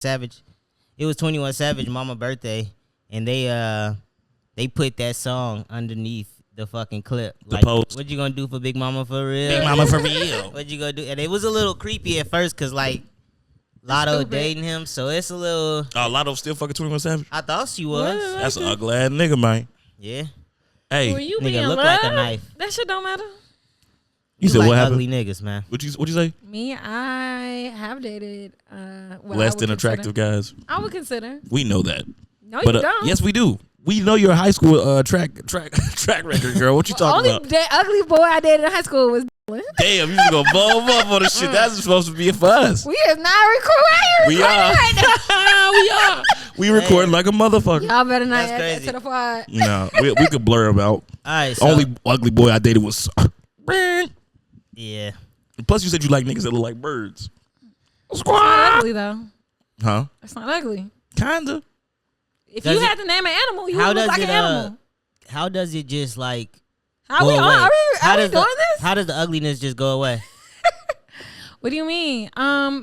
Savage. It was 21 Savage mama birthday, and they put that song underneath the fucking clip. The like, post. What you gonna do for Big Mama for real? Big Mama for real. What you gonna do? And it was a little creepy at first, cause like Lotto dating him, so it's a little. Lotto still fucking 21 Savage. I thought she was. That's an ugly ass nigga, man. Yeah. Hey, when you nigga look like a knife. That shit don't matter. You said like what happened? ugly niggas, man. What you say? Me, I have dated Less than attractive guys. I would consider. We know that. No, But you don't. yes, we do. We know your high school track record, girl. What you talking about? Only ugly boy I dated in high school was. Damn, you just gonna bulb up on this shit. That's supposed to be for us. We is not recording. We are. Right now. We are. We recording like a motherfucker. Y'all better not That's add that crazy. to the pod. No, we could blur him out. All right. So, Only ugly boy I dated was. yeah. Plus, you said you like niggas that look like birds. It's not ugly though. Huh? It's not ugly. Kinda. If Does you it- had to name an animal, you How would look does like it? an animal. How does it just like? How go we away? are we How does doing the, this? How does the ugliness just go away? What do you mean?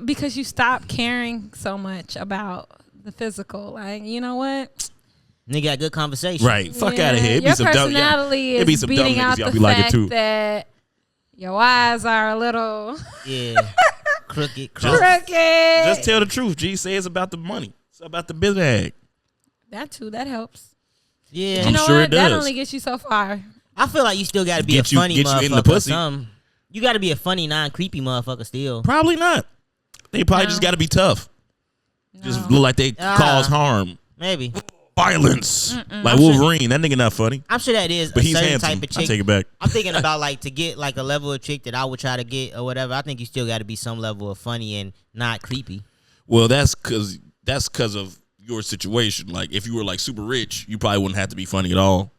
Because you stop caring so much about the physical. Like, you know what? Nigga got good conversation. Right. Fuck out of here. It be Your some dumb. personality It be is some dumb beating niggas out y'all the be liking fact too. that your eyes are a little Yeah. Crooked. crooked. Just tell the truth. G. Say it's about the money. It's about the business. That too. That helps. Yeah. I'm You know sure what? it That does. only gets you so far. I feel like you still got to be Get a you- funny get you motherfucker. in the pussy. Or something. You got to be a funny, non-creepy motherfucker still. Probably not. They probably No. just got to be tough. Just No. look like they cause harm, Maybe. violence. Like Wolverine. That nigga not funny, I'm sure that is but a he's certain handsome. type of I chick. take it back. I'm thinking about like to get like a level of chick that I would try to get or whatever. I think you still got to be some level of funny and not creepy. Well, that's because of your situation. Like if you were like super rich, you probably wouldn't have to be funny at all.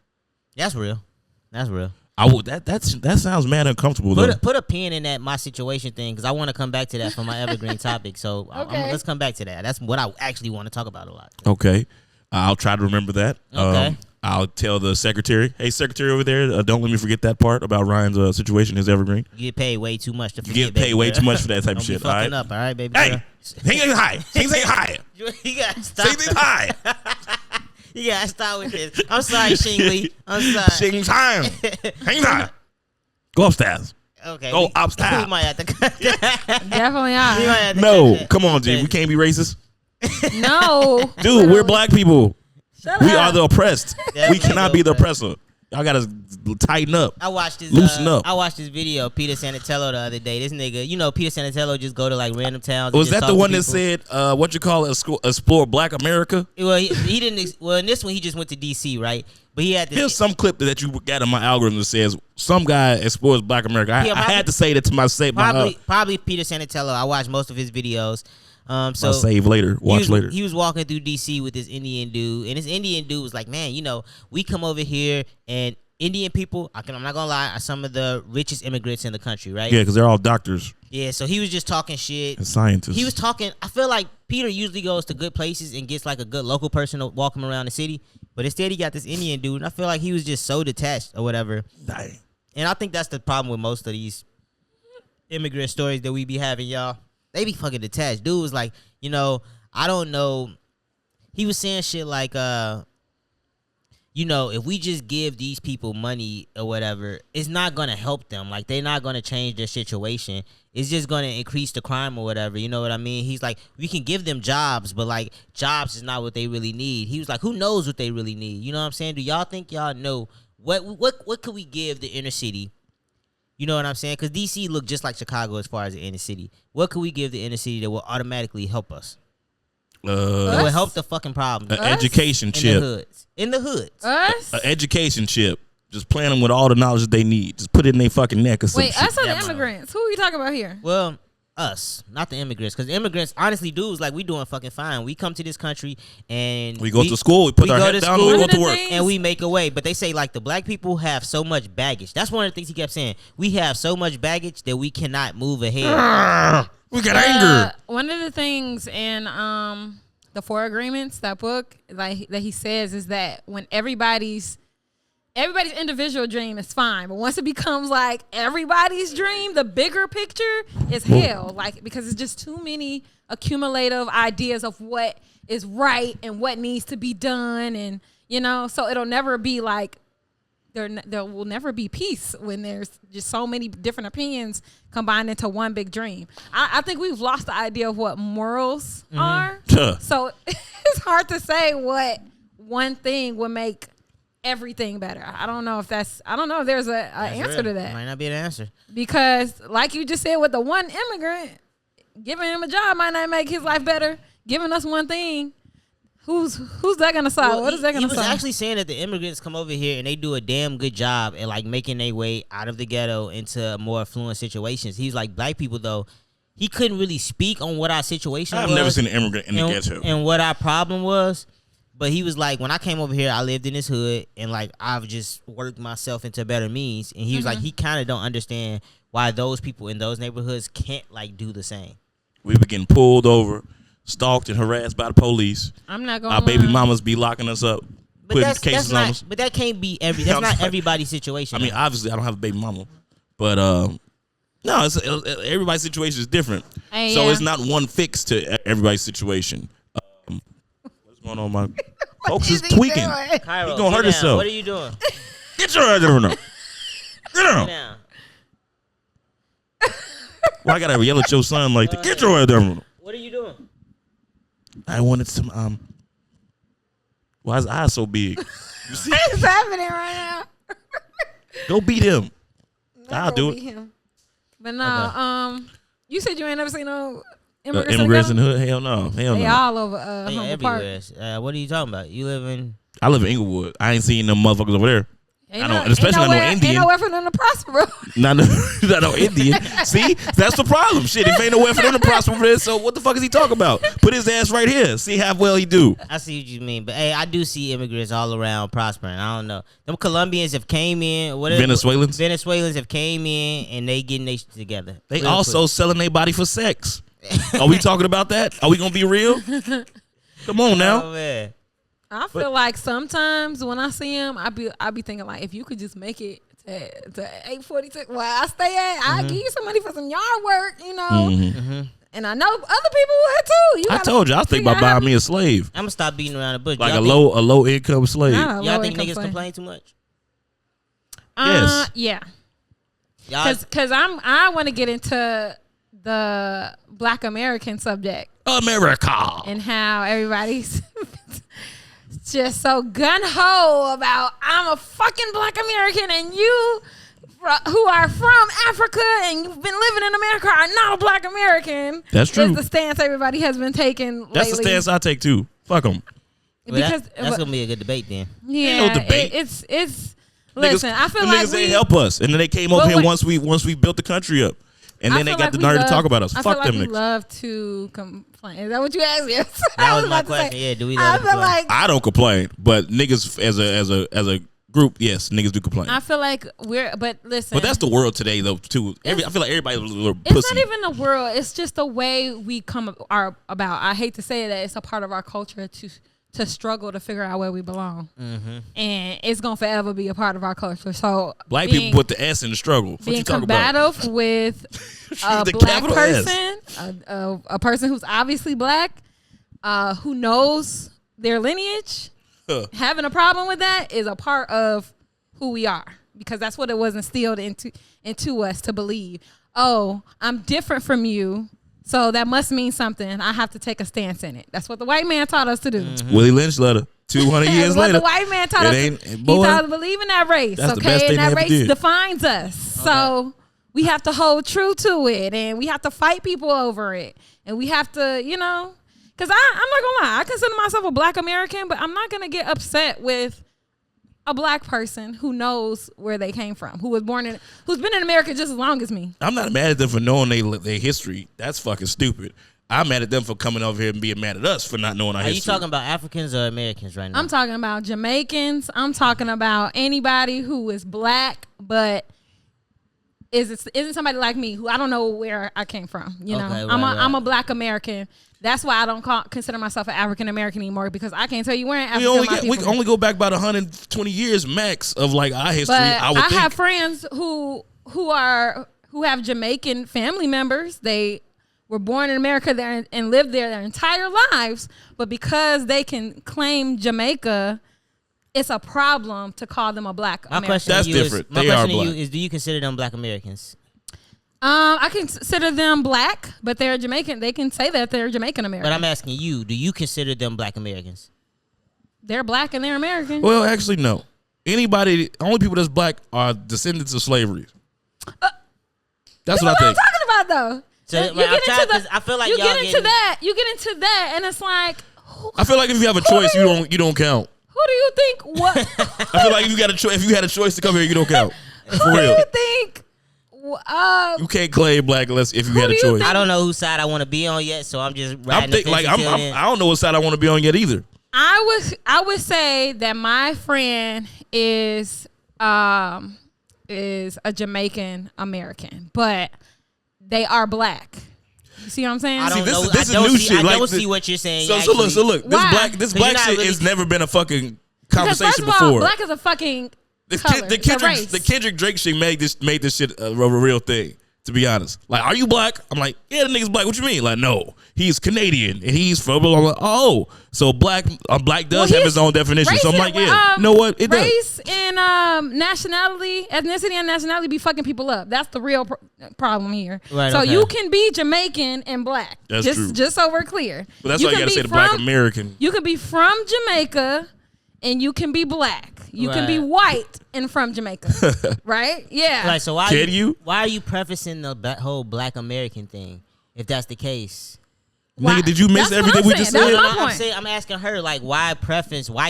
That's real. That's real. I would. That sounds mad uncomfortable though. Put a pin in that my situation thing because I want to come back to that for my evergreen topic. So let's come back to that. That's what I actually want to talk about a lot. Okay, I'll try to remember that. Okay. I'll tell the secretary. Hey, secretary over there, don't let me forget that part about Ryan's situation. His evergreen. You get paid way too much to You forget. get paid baby way girl. too much for that type of Don't be shit. fucking All up, all right, baby right. girl. Hey, hang high. Hang high. You gotta stop. Say high. You gotta start with this. I'm sorry, Shingley. I'm sorry. Sing time. Hang high. Go upstairs. Okay. Go we upstairs. might have to cut that. Definitely We are. might have to No, cut that. come on, G. We can't be racist. No. Dude, we're black people. Shut We up. are the oppressed. Yeah, We we cannot the be the oppressed. oppressor. Y'all gotta tighten up. I watched this. Loosen up. I watched this video of Peter Sanatello the other day. This nigga, you know, Peter Sanatello just go to like random towns. and Was just that talk the to one that people. said, what you call it, explore Black America? Well, he didn't. Well, in this one, he just went to DC, right? But he had this. Here's some clip that you got in my algorithm that says some guy explores Black America. I had to say that to my Probably Peter Sanatello. I watched most of his videos. So I'll save later. Watch later. He was walking through DC with this Indian dude, and this Indian dude was like, "Man, you know, we come over here, and Indian people, I'm not gonna lie, are some of the richest immigrants in the country, right?" Yeah, because they're all doctors Yeah. So he was just talking shit. and scientists. He was talking. I feel like Peter usually goes to good places and gets like a good local person to walk him around the city, but instead he got this Indian dude, and I feel like he was just so detached or whatever. Dang. And I think that's the problem with most of these immigrant stories that we be having, y'all. They be fucking detached. Dude was like, you know, I don't know. He was saying shit like, you know, if we just give these people money or whatever, it's not going to help them. Like, they're not going to change their situation. It's just going to increase the crime or whatever. You know what I mean? He's like, we can give them jobs, but, like, jobs is not what they really need. He was like, who knows what they really need? You know what I'm saying? Do y'all think y'all know what could we give the inner city? You know what I'm saying? Because DC look just like Chicago as far as the inner city. What could we give the inner city that will automatically help us? That will help the fucking problem. An education In the chip. hoods. In the hoods. Us? An education chip. Just plant them with all the knowledge that they need. Just put it in their fucking neck or some Wait, shit. us or Yeah, the bro. immigrants? Who are we talking about here? Well, us, not the immigrants. Because the immigrants, honestly, dudes, like, we doing fucking fine. We come to this country and We go to school. We put our go head to down school. and we One go of to the work. things- and we make a way. But they say, like, the black people have so much baggage. That's one of the things he kept saying. We have so much baggage that we cannot move ahead. We got anger. One of the things in the Four Agreements, that book, like that he says, is that when everybody's individual dream is fine, but once it becomes like everybody's dream, the bigger picture is hell. Like, because it's just too many accumulative ideas of what is right and what needs to be done, and so it'll never be like there will never be peace when there's just so many different opinions combined into one big dream. I think we've lost the idea of what morals are. So it's hard to say what one thing would make everything better. I don't know if there's an answer to that. Might not be an answer. Because like you just said, with the one immigrant, giving him a job might not make his life better. Giving us one thing, who's that gonna solve? Well, what is that gonna solve? He was actually saying that the immigrants come over here and they do a damn good job at like making their way out of the ghetto into more affluent situations. He's like, black people though, he couldn't really speak on what our situation was. I've never seen an immigrant in the ghetto. And what our problem was. But he was like, when I came over here, I lived in this hood, and like I've just worked myself into better means. And he was like, he kind of don't understand why those people in those neighborhoods can't like do the same. We were getting pulled over, stalked and harassed by the police. I'm not gonna. Our baby mamas be locking us up, putting cases on us. But that can't be that's not everybody's situation. I mean, obviously, I don't have a baby mama, but no, everybody's situation is different. So it's not one fix to everybody's situation. What's going on, my folks is tweaking. Cairo, He's gonna hurt himself. What are you doing? Get your ass down. Get down. Now. Why I gotta yell at your son like that? Get your ass down. What are you doing? I wanted some why his eyes so big? You see? What's happening right now? Go beat him. I'll do it. But no, you said you ain't never seen no immigrants in the hood? Hell no. They all over Humboldt Park. Everywhere. What are you talking about? You live in? I live in Inglewood. I ain't seen them motherfuckers over there. Especially not no Indian. Ain't nowhere for them to prosper, bro. Not no Indian. See, that's the problem. Shit, if ain't nowhere for them to prosper for this, so what the fuck is he talking about? Put his ass right here. See how well he do. I see what you mean, but hey, I do see immigrants all around prospering. I don't know. Them Colombians have came in. Venezuelans have came in and they getting their shit together. They also selling their body for sex. Are we talking about that? Are we gonna be real? Come on now. Oh man. I feel like sometimes when I see him, I be thinking like, if you could just make it to 846 where I stay at, I'll give you some money for some yard work, And I know other people would too. I told you, I was thinking about buying me a slave. I'm gonna stop beating around the bush. Like a low income slave. Y'all think niggas complain too much? Yes. Yeah. Because I want to get into the Black American subject. America. And how everybody's just so gun-ho about I'm a fucking Black American and you who are from Africa and you've been living in America are not a Black American. That's true. Is the stance everybody has been taking lately. That's the stance I take too. Fuck them. Well, that's gonna be a good debate then. Yeah, ain't no debate. It's listen. I feel like niggas ain't help us, and then they came over here once we built the country up, and then they got the nerve to talk about us. Fuck them niggas. Love to complain. Is that what you asked me? That was my question. Yeah, do we love to complain? I don't complain, but niggas as a group, yes, niggas do complain. I feel like but listen. But that's the world today, though, too. I feel like everybody's a little pussy. It's not even the world. It's just the way we are about. I hate to say that it's a part of our culture to struggle to figure out where we belong. And it's going to forever be a part of our culture. So Black people put the S in the struggle. What being you talking about? combative with a Black person, a person who's obviously Black, who knows their lineage, having a problem with that is a part of who we are, because that's what it was instilled into us to believe. Oh, I'm different from you, so that must mean something. I have to take a stance in it. That's what the white man taught us to do. Willie Lynch letter. 200 years later. The white man taught us. He taught us to believe in that race. That's the best thing and that they race ever did. defines us. Okay. So we have to hold true to it, and we have to fight people over it, and we have to, because I'm not gonna lie, I consider myself a Black American, but I'm not gonna get upset with a Black person who knows where they came from, who's been in America just as long as me. I'm not mad at them for knowing their history. That's fucking stupid. I'm mad at them for coming over here and being mad at us for not knowing our history. Are you talking about Africans or Americans right now? I'm talking about Jamaicans. I'm talking about anybody who is Black, but isn't somebody like me who I don't know where I came from. I'm a Black American. That's why I don't consider myself an African American anymore, because I can't tell you where in Africa we only go back about 120 years max of like our history. But I have friends who have Jamaican family members. They were born in America there and lived there their entire lives, but because they can claim Jamaica, it's a problem to call them a black American. That's different. They are black. Do you consider them black Americans? I consider them black, but they're Jamaican. They can say that they're Jamaican American. But I'm asking you, do you consider them black Americans? They're black and they're American. Well, actually, no. Only people that's black are descendants of slavery. That's what I think. I'm talking about, though. So you get into I feel like you get into that. You get into that, and it's like. I feel like if you have a choice, you don't count. Who do you think? What? I feel like if you had a choice to come here, you don't count. For real. Who do you think? You can't claim black unless if you had a choice. I don't know whose side I want to be on yet, so I'm just riding the fence I don't know what side I want to be on yet either. I would say that my friend is a Jamaican American, but they are black. You see what I'm saying? I don't know. This is new shit. I don't see what you're saying. So look. This black shit has never been a fucking conversation because first of all, before. Black is a fucking color. The Kendrick Drake shit made this shit a real thing. To be honest, like, are you black? I'm like, yeah, the nigga's black. What you mean? Like, no, he's Canadian and he's from. I'm like, oh, so black does have his own definition. So I'm like, yeah, you know what? It race does. and nationality, ethnicity, and nationality be fucking people up. That's the real problem here. Right, so okay. you can be Jamaican and black. That's true. Just so we're clear. But that's why you gotta say the black American. You can be from Jamaica and you can be black. You can be white and from Jamaica, right? Yeah. Like, so why are you prefacing the whole black American thing? If that's the case, nigga, did you miss everything we just said? I'm asking her, like, why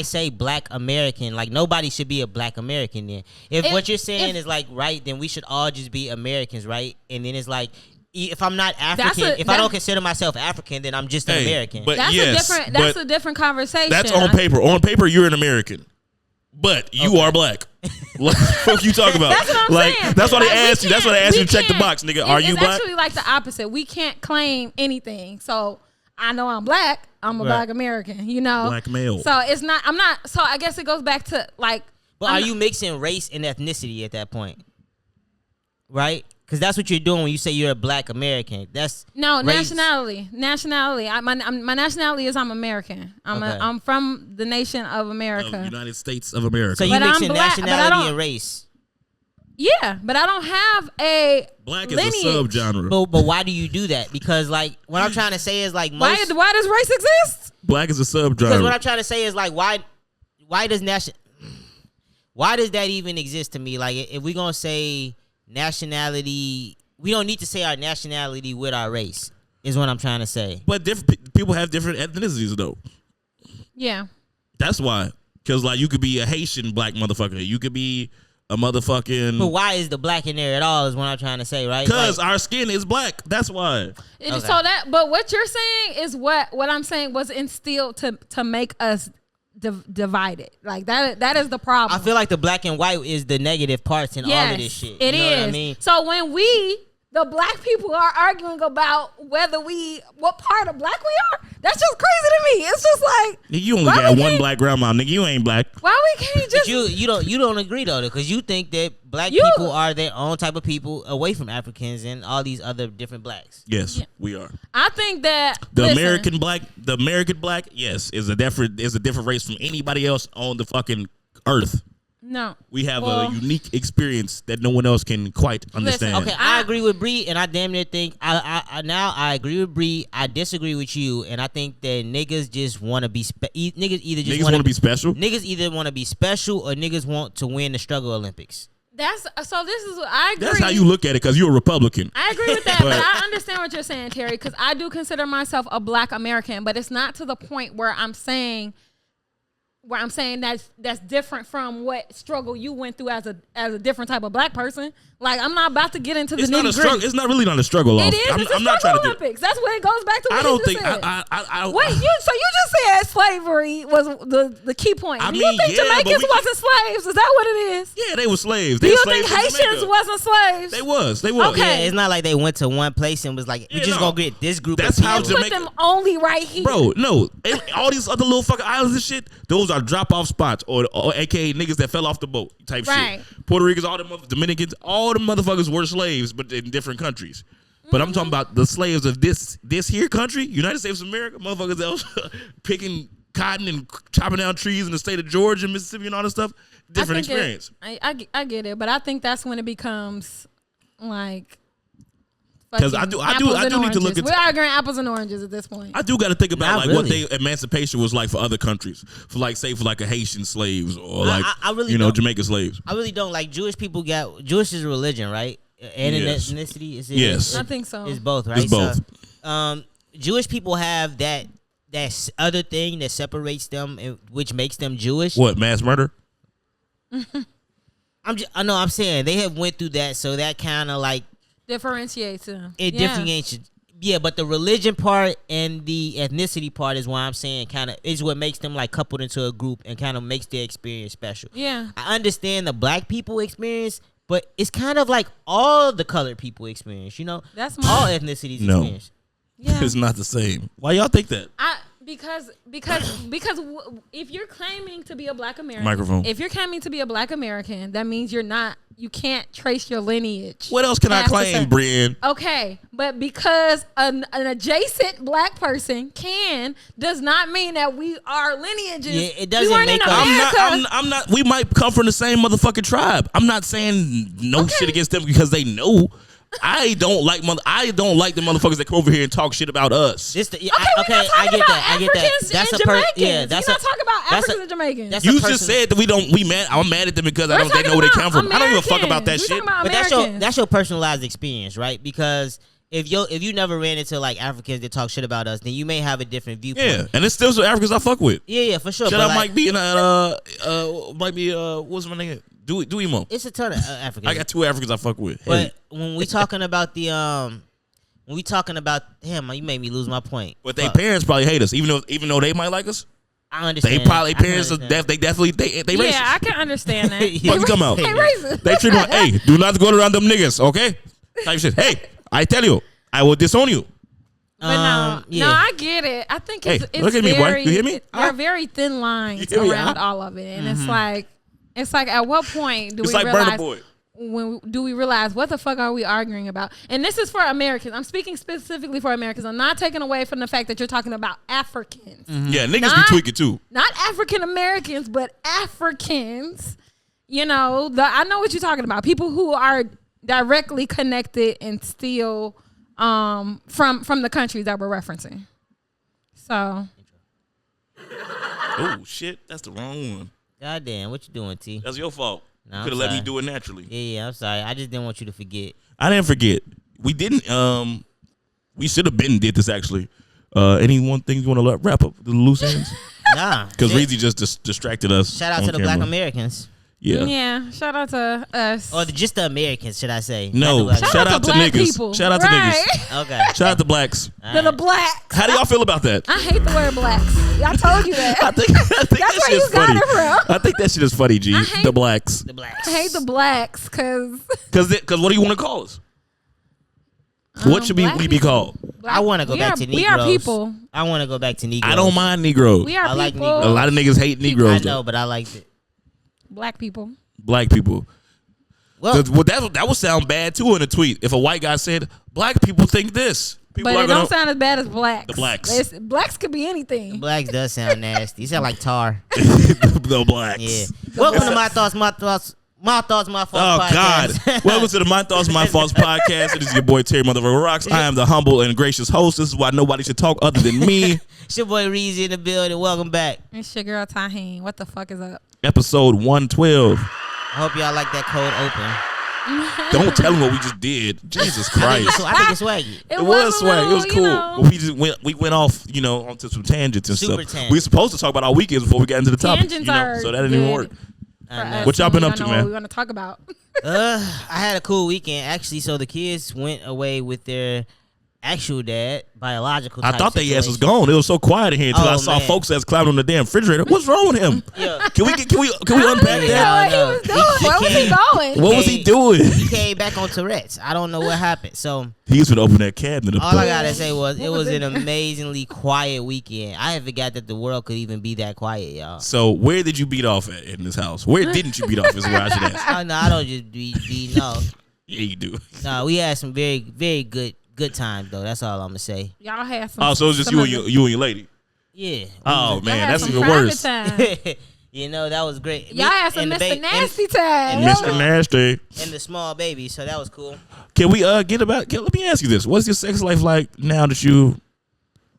say black American? Like, nobody should be a black American then. If what you're saying is like right, then we should all just be Americans, right? And then it's like, if I'm not African, if I don't consider myself African, then I'm just an American. But that's a different conversation. That's on paper. On paper, you're an American. But you are black. What the fuck you talking about? That's what I'm saying. That's why they asked you. That's why they asked you to check the box, nigga. Are you black? It's actually like the opposite. We can't claim anything. So I know I'm black. I'm a black American. You know, black male. So it's not. I'm not. So I guess it goes back to like. But are you mixing race and ethnicity at that point? Right? Because that's what you're doing when you say you're a black American. That's race. Nationality. My nationality is I'm American. I'm from the nation of America. United States of America. So you mixing nationality and race. Yeah, but I don't have a black lineage. Is a subgenre. But why do you do that? Because like what I'm trying to say is like why does race exist? Black is a subgenre. Because what I'm trying to say is like why does that even exist to me? Like if we're gonna say nationality, we don't need to say our nationality with our race, is what I'm trying to say. But different people have different ethnicities though. Yeah. That's why. Because like you could be a Haitian black motherfucker. You could be a motherfucking. But why is the black in there at all is what I'm trying to say, right? Because our skin is black. That's why. So but what you're saying is what I'm saying was instilled to make us divided. Like that is the problem. I feel like the black and white is the negative parts in all of this shit. It is. What I mean? So when the black people are arguing about what part of black we are, that's just crazy to me. It's just like nigga, you only got one black grandma, nigga. You ain't black. Why we can't just you don't agree though, because you think that black people are their own type of people away from Africans and all these other different blacks. Yes, we are. I think that the American black, yes, is a different race from anybody else on the fucking earth. No. We have a unique experience that no one else can quite understand. Okay, I agree with Bree, and I damn near think I agree with Bree. I disagree with you, and I think that niggas just want to be niggas want to be special. Niggas either want to be special or niggas want to win the struggle Olympics. This is what I agree. That's how you look at it, because you're a Republican. I agree with that, but I understand what you're saying, Terry, because I do consider myself a black American, but it's not to the point where I'm saying that's different from what struggle you went through as a different type of black person. Like, I'm not about to get into the nitty-gritty. It's not really not a struggle. It is. It's a struggle Olympics. That's what it goes back to. What I don't think. So you just said slavery was the key point. Do you think Jamaicans wasn't slaves? Is that what it is? Yeah, they were slaves. Do you think Haitians wasn't slaves? They was. Okay. Yeah, it's not like they went to one place and was like, we just gonna get this group. That's of how people. Put them only right here, bro. No, all these other little fucking islands and shit. Those are drop off spots, or AKA niggas that fell off the boat type shit. Puerto Ricans, all the Dominicans, all the motherfuckers were slaves, but in different countries. But I'm talking about the slaves of this here country, United States of America, motherfuckers that was picking cotton and chopping down trees in the state of Georgia, Mississippi, and all this stuff. Different experience. I get it, but I think that's when it becomes like. Because I do need to look at. We're arguing apples and oranges at this point. I do got to think about what their emancipation was like for other countries, for like a Haitian slaves or I really don't. Jamaican slaves. I really don't like Jewish people. Jewish is a religion, right? And an ethnicity. Yes, I think so. It's both, right? It's both. So, Jewish people have that other thing that separates them, which makes them Jewish. What, mass murder? I'm saying they have went through that, so that kind of like. Differentiates them. It differentiates. Yeah, but the religion part and the ethnicity part is why I'm saying kind of is what makes them like coupled into a group and kind of makes their experience special. Yeah. I understand the black people experience, but it's kind of like all the colored people experience, you know? That's all ethnicities experience. Yeah. It's not the same. Why y'all think that? Because if you're claiming to be a black American, if you're claiming to be a black American, that means you can't trace your lineage. What else can I claim, Brian? Okay, but because an adjacent black person does not mean that we are lineages. Yeah, it doesn't make us. I'm not. We might come from the same motherfucking tribe. I'm not saying shit against them because they know. I don't like the motherfuckers that come over here and talk shit about us. I get that. I get that. That's a person. Yeah, that's not talking about Africans and Jamaicans. You just said that I'm mad at them because they know where they come from. I don't give a fuck about that shit. But that's your personalized experience, right? Because if you never ran into like Africans that talk shit about us, then you may have a different viewpoint. Yeah, and it's still some Africans I fuck with. Yeah, for sure. Shout out Mike B and what's my name? Do emo. It's a ton of Africans. I got 2 Africans I fuck with. But when we talking about damn, you made me lose my point. But their parents probably hate us, even though they might like us. I understand. They probably parents are they definitely racist. Yeah, I can understand that. What you talking about? They racist. They treat them like, hey, do not go around them niggas, okay? Type shit. Hey, I tell you, I will disown you. But no, I get it. I think it's look at me, boy. You hear me? There are very thin lines around all of it, and it's like at what point do we realize? Do we realize what the fuck are we arguing about? And this is for Americans. I'm speaking specifically for Americans. I'm not taking away from the fact that you're talking about Africans. Mm-hmm. Yeah, niggas be tweaking too. Not African Americans, but Africans. You know, I know what you're talking about. People who are directly connected and still from the countries that we're referencing. So. Oh shit, that's the wrong one. God damn, what you doing, T? That's your fault. No, you could have let me do it naturally. Yeah, I'm sorry. I just didn't want you to forget. I didn't forget. We didn't. We should have been did this actually. Any one thing you want to wrap up the loose ends? Nah, because Reezy just distracted us. Shout out to the Black Americans. Yeah. Shout out to us. Or just the Americans, should I say? No. Shout out to niggas. People. Shout out to niggas. Okay. Shout out to blacks. The blacks. How do y'all feel about that? I hate the word blacks. I told you that. I think that's that where you got it from. I think that shit is funny, G. The blacks. The blacks. I hate the blacks because what do you want to call us? What should we be called? I want to go back to Negroes. We are people. I want to go back to Negroes. I don't mind Negroes. We are people. like Negroes. A lot of niggas hate Negroes. I know, but I liked it. Black people. Black people. Well, that would sound bad too in a tweet if a white guy said black people think this. People but it don't sound as bad as blacks. The blacks. Blacks could be anything. The blacks does sound nasty. You sound like tar. The blacks. Yeah. Welcome to My Thoughts, My Faults podcast. God. Welcome to the My Thoughts, My Faults podcast. It is your boy Terry Motherfucker Rocks. I am the humble and gracious host. This is why nobody should talk other than me. It's your boy Reezy in the building. Welcome back. It's your girl Taheen. What the fuck is up? Episode 112. I hope y'all like that cold open. Don't tell them what we just did. Jesus Christ. I think it's swaggy. It was swag. It was cool. But we went off, onto some tangents and Super stuff. tangent. We were supposed to talk about our weekends before we got into the topic. Tangents so that didn't even work. What y'all been up to, man? What we want to talk about? I had a cool weekend actually. So the kids went away with their actual dad, biological. I thought their ass was gone. It was so quiet in here until I saw folks that's climbing on the damn refrigerator. What's wrong with him? Yeah. Can we unpack that? What he was doing? Where was he going? What was he doing? He came back on Tourette's. I don't know what happened. So he was gonna open that cabinet. All I gotta say was it was an amazingly quiet weekend. I had forgot that the world could even be that quiet, y'all. So where did you beat off at in this house? Where didn't you beat off? Is where I should ask. No, I don't just beat. No. Yeah, you do. No, we had some very, very good Good times though. That's all I'm gonna say. Y'all had some. Oh, so it's just you and your lady. Yeah. Oh man, that's even worse. You know, that was great. Y'all had some Mr. Nasty time. Mr. Nasty. And the small baby, so that was cool. Can we let me ask you this. What's your sex life like now that you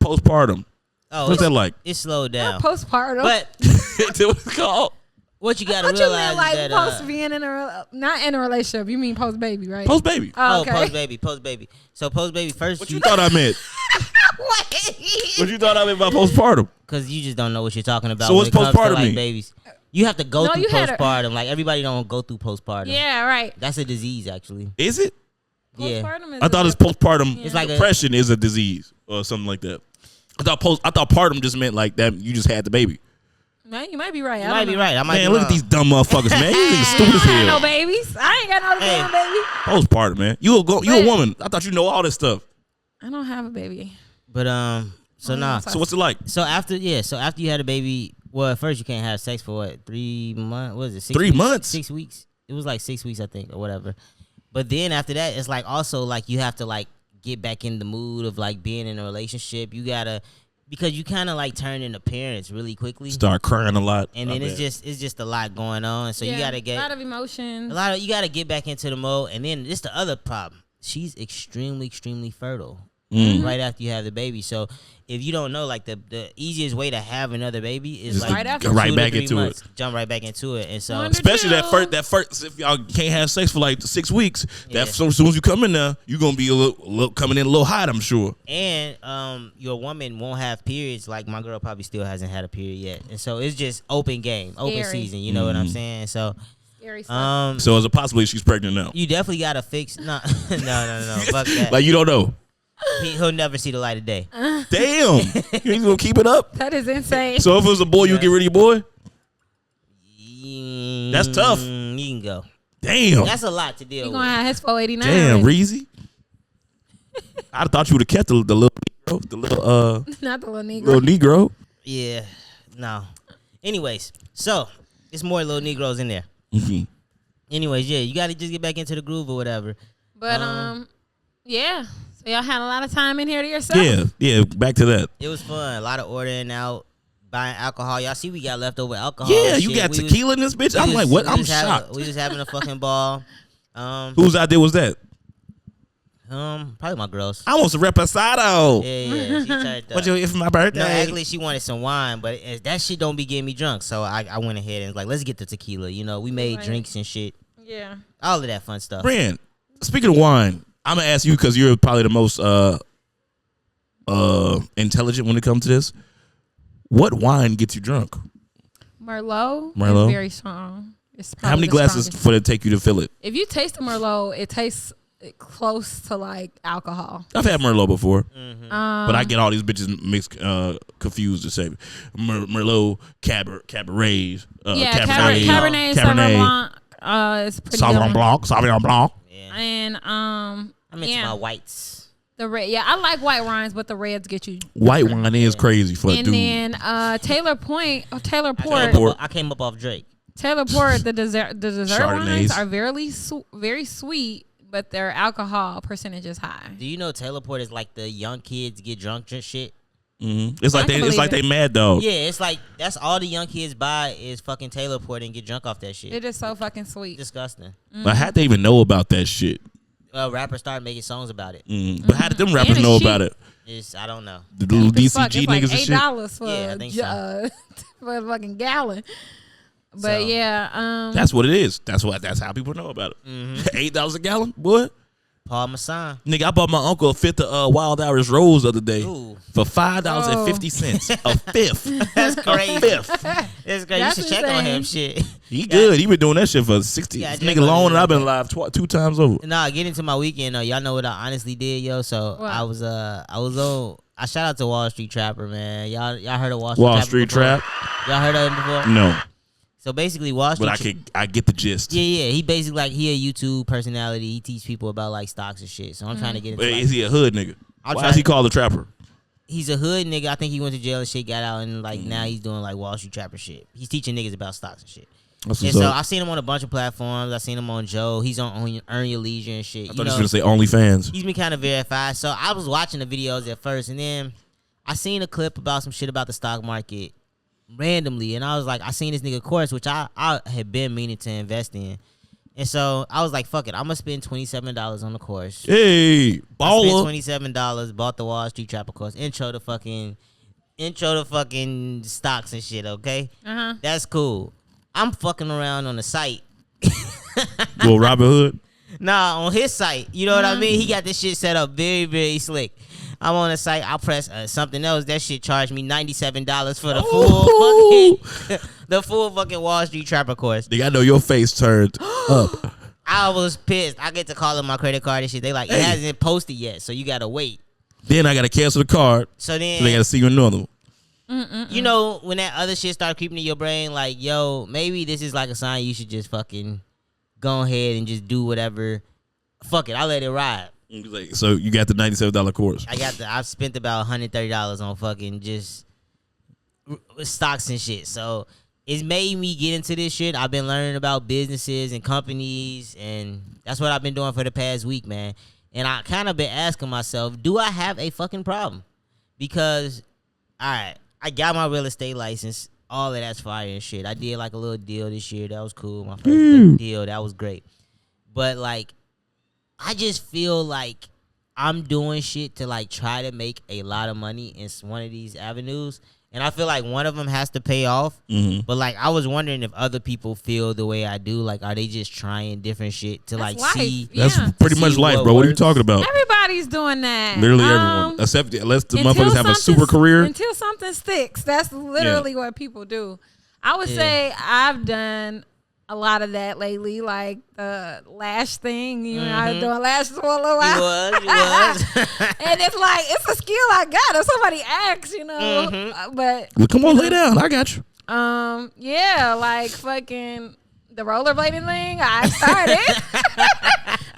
postpartum? Oh, what's that like? It slowed down. Postpartum. But That's what it's called. What you gotta what realize you mean, like, is that post being not in a relationship. You mean post baby, right? Post baby. Oh, okay. Post baby. So post baby first. What you thought I meant? What you thought I meant by postpartum? Because you just don't know what you're talking about. So what's when it comes postpartum to, like, mean? babies? You have to go through postpartum. A... Like everybody don't go through postpartum. Yeah, right. That's a disease, actually. Is it? Yeah. I thought it's postpartum. It's like depression is a disease or something like that. I thought partum just meant like that you just had the baby. Man, you might be right. You might be right. I might man, be look wrong. at these dumb motherfuckers, man. You niggas stupid as I ain't hell. no babies. I ain't got no damn baby. Postpartum, man. You a woman. I thought you know all this stuff. I don't have a baby. But so nah. So what's it like? So after you had a baby, well, at first you can't have sex for what, 3 months? What is it? 3 months? 6 weeks. It was like 6 weeks, I think, or whatever. But then after that, it's like also like you have to like get back in the mood of like being in a relationship. You gotta, because you kind of like turn into parents really quickly. Start crying a lot. And then it's just a lot going on. So you gotta get a lot of emotions. You gotta get back into the mode. And then this the other problem. She's extremely fertile. Right after you have the baby. So if you don't know, like the easiest way to have another baby is like right after. Right back into it. Jump right back into it. And so especially that first if y'all can't have sex for like 6 weeks, so as soon as you come in there, you're gonna be a little coming in a little hot, I'm sure. And your woman won't have periods. Like my girl probably still hasn't had a period yet. And so it's just open game, open season. You know what I'm saying? So scary stuff. So is it possibly she's pregnant now? You definitely gotta fix no. Fuck that. Like you don't know. He'll never see the light of day. Damn. You ain't gonna keep it up? That is insane. So if it was a boy, you get rid of your boy? That's tough. You can go. Damn. That's a lot to deal You're with. gonna have his 489. Damn, Reezy. I'd have thought you would have kept the little Negro, not the little Negro. little Negro. Yeah. No. Anyways, so it's more little Negroes in there. Mm-hmm. Anyways, yeah, you gotta just get back into the groove or whatever. But yeah. So y'all had a lot of time in here to yourself. Yeah. Back to that. It was fun. A lot of ordering out, buying alcohol. Y'all see we got leftover alcohol. Yeah, and you shit. got tequila in this bitch. I'm like, what? I'm shocked. We was having a fucking ball. Whose idea was that? Probably my girl's. I want some reposado. Yeah. She turned up. What you eat for my birthday? No, actually, she wanted some wine, but that shit don't be getting me drunk. So I went ahead and was like, let's get the tequila. You know, we made drinks and shit. Yeah. All of that fun stuff. Brand, speaking of wine, I'm gonna ask you because you're probably the most intelligent when it comes to this. What wine gets you drunk? Merlot is very strong. It's how many glasses for it take you to fill it? If you taste the Merlot, it tastes close to like alcohol. I've had Merlot before, Mm-hmm. but I get all these bitches mixed, confused to say Merlot, Cabernet, Cabernet, Cabernet, Sauvignon Blanc is pretty Sauvignon Blanc. Yeah. And I'm into my whites. The red, I like white wines, but the reds get you. White wine is crazy for a dude. And then Taylor Port. I came up off Drake. Taylor Port, the dessert Chardonnays wines are very sweet, but their alcohol percentage is high. Do you know Taylor Port is like the young kids get drunk and shit? Mm-hmm. It's like they mad dog. Yeah, it's like that's all the young kids buy is fucking Taylor Port and get drunk off that shit. It is so fucking sweet. Disgusting. But how they even know about that shit? Rappers started making songs about it. But how did them rappers know about it? I don't know. The little DCG it's niggas like and shit. $8 for I think so. for a fucking gallon. But yeah, that's what it is. That's how people know about it. $8 a gallon, boy. Paul Masson. Nigga, I bought my uncle a fifth of Wild Irish Rose the other day. Ooh. For $5.50. A fifth. That's crazy. A fifth. That's crazy. You should check on him. Shit. He good. He been doing that shit for 60. Yeah, this nigga long and I've been live 2 times over. Nah, get into my weekend though. Y'all know what I honestly did, yo. So what? I was on. I shout out to Wall Street Trapper, man. Y'all heard of Wall Street Trap? Y'all heard of him before? No. So basically, Wall Street. But I get the gist. Yeah. He basically like he a YouTube personality. He teach people about like stocks and shit. So I'm trying to get into. But like, is he a hood nigga? Why is he called a trapper? He's a hood nigga. I think he went to jail and shit, got out, and like now he's doing like Wall Street Trapper shit. He's teaching niggas about stocks and shit. And so I've seen him on a bunch of platforms. I've seen him on Joe. He's on Earn Your Leisure and shit. I thought you were going to say OnlyFans. He's been kind of verified. So I was watching the videos at first, and then I seen a clip about some shit about the stock market randomly, and I was like, I seen this nigga course, which I had been meaning to invest in. And so I was like, fuck it, I'm going to spend $27 on the course. Hey, baller. I spent $27, bought the Wall Street Trapper course, intro to fucking stocks and shit, okay? Uh-huh. That's cool. I'm fucking around on the site. Well, Robin Hood? Nah, on his site. You know what I mean? He got this shit set up very, very slick. I'm on the site. I'll press something else. That shit charged me $97 for the full fucking Wall Street Trapper course. Nigga, I know your face turned up. I was pissed. I get to call up my credit card and shit. They like, it hasn't posted yet, so you gotta wait. Then I gotta cancel the card. So they gotta see you another one. You know, when that other shit start creeping in your brain, like, yo, maybe this is like a sign you should just fucking go ahead and just do whatever. Fuck it, I'll let it ride. Like, so you got the $97 course. I've spent about $130 on fucking just stocks and shit. So it's made me get into this shit. I've been learning about businesses and companies, and that's what I've been doing for the past week, man. And I kind of been asking myself, do I have a fucking problem? Because, all right, I got my real estate license. All of that's fire and shit. I did like a little deal this year. That was cool. My first deal. That was great. But like, I just feel like I'm doing shit to like try to make a lot of money in one of these avenues. And I feel like one of them has to pay off. Mm-hmm. But like, I was wondering if other people feel the way I do. Like, are they just trying different shit to That's like life. see? Yeah. That's pretty much life, bro. What are you talking about? Everybody's doing that. Literally everyone. Except unless the motherfuckers have a super career. Until something sticks. That's literally what people do. I would say I've done a lot of that lately, like the lash thing. You know, I was doing lashes for a little while. You was. And it's like, it's a skill I got. If somebody asks, you know. But Well, come on, lay down. I got you. yeah, like fucking the rollerblading thing. I started.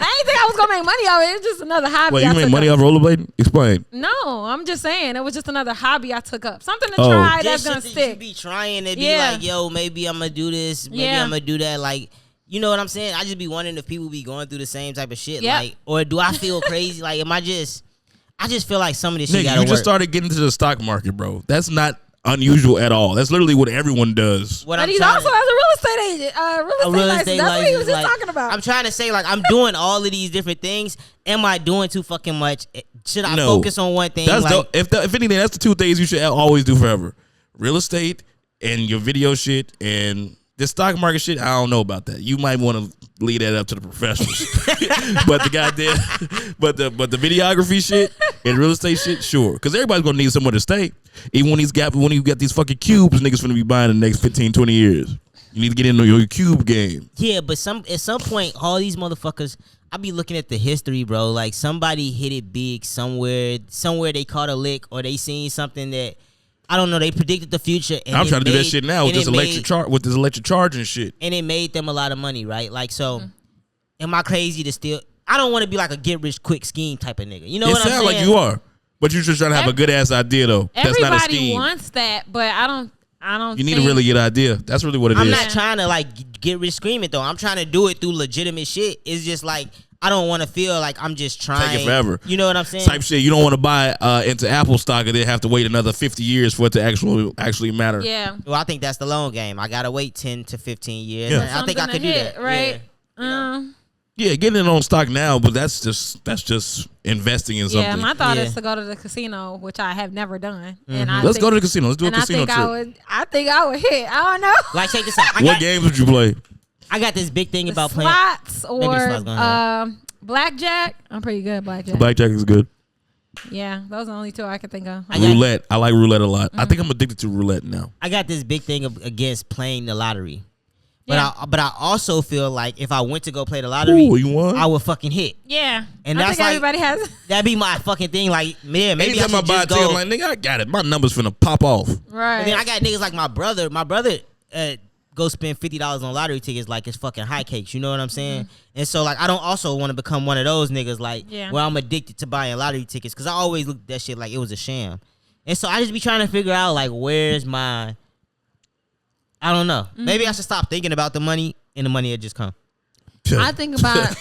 I didn't think I was gonna make money off it. It's just another hobby. Wait, you made money off rollerblading? Explain. No, I'm just saying it was just another hobby I took up. Something to try that's gonna stick. You be trying to be like, yo, maybe I'm gonna do this. Maybe I'm gonna do that. Like, you know what I'm saying? I just be wondering if people be going through the same type of shit. Yep. Like, or do I feel crazy? Like, I just feel like some of this shit Nigga, gotta you work. just started getting into the stock market, bro. That's not unusual at all. That's literally what everyone does. But he's also has a real estate agent, real estate license. That's what he was just talking about. I'm trying to say, like, I'm doing all of these different things. Am I doing too fucking much? Should I focus on one thing? That's like, if anything, that's the two things you should always do forever: real estate and your video shit. And the stock market shit, I don't know about that. You might want to leave that up to the professionals. But the goddamn, but the videography shit and real estate shit, sure, because everybody's gonna need somewhere to stay. Even when you got these fucking cubes, niggas gonna be buying in the next 15, 20 years. You need to get into your cube game. Yeah, but at some point, all these motherfuckers, I be looking at the history, bro. Like, somebody hit it big somewhere they caught a lick, or they seen something that, I don't know, they predicted the future. And I'm trying to do that shit now with this electric charging shit. And it made them a lot of money, right? Like, so, am I crazy to still, I don't want to be like a get rich quick scheme type of nigga. You know what I'm saying? It sounds like you are. But you're just trying to have a good ass idea, though. That's not a scheme. Everybody wants that, but I don't. You need a really good idea. That's really what it is. I'm not trying to like get rich screaming though. I'm trying to do it through legitimate shit. It's just like, I don't want to feel like I'm just trying. Take it forever. You know what I'm saying? Type shit. You don't want to buy into Apple stock and then have to wait another 50 years for it to actually matter. Yeah. Well, I think that's the long game. I gotta wait 10 to 15 years. Yeah. I think I could do that. Right. Yeah. Yeah, getting it on stock now, but that's just investing in something. Yeah, my thought is to go to the casino, which I have never done. And Let's go to the casino. Let's do a casino trip. I think I would hit. I don't know. Like, check this out. What games would you play? I got this big thing about playing slots or slots, blackjack. I'm pretty good at blackjack. Blackjack is good. Yeah, those are the only two I can think of. Roulette. I like roulette a lot. I think I'm addicted to roulette now. I got this big thing against playing the lottery. But I also feel like if I went to go play the lottery, I would fucking hit. Yeah. And I that's think like, everybody has. That'd be my fucking thing. Like, man, maybe anytime I buy a ticket, I'm like, nigga, I got it. My number's finna pop off. Right. And then I got niggas like my brother. My brother go spend $50 on lottery tickets like it's fucking high cakes. You know what I'm saying? And so, like, I don't also want to become one of those niggas, like, where I'm addicted to buying lottery tickets, because I always looked at that shit like it was a sham. And so I just be trying to figure out, like, where's my I don't know. Maybe I should stop thinking about the money and the money will just come. I think about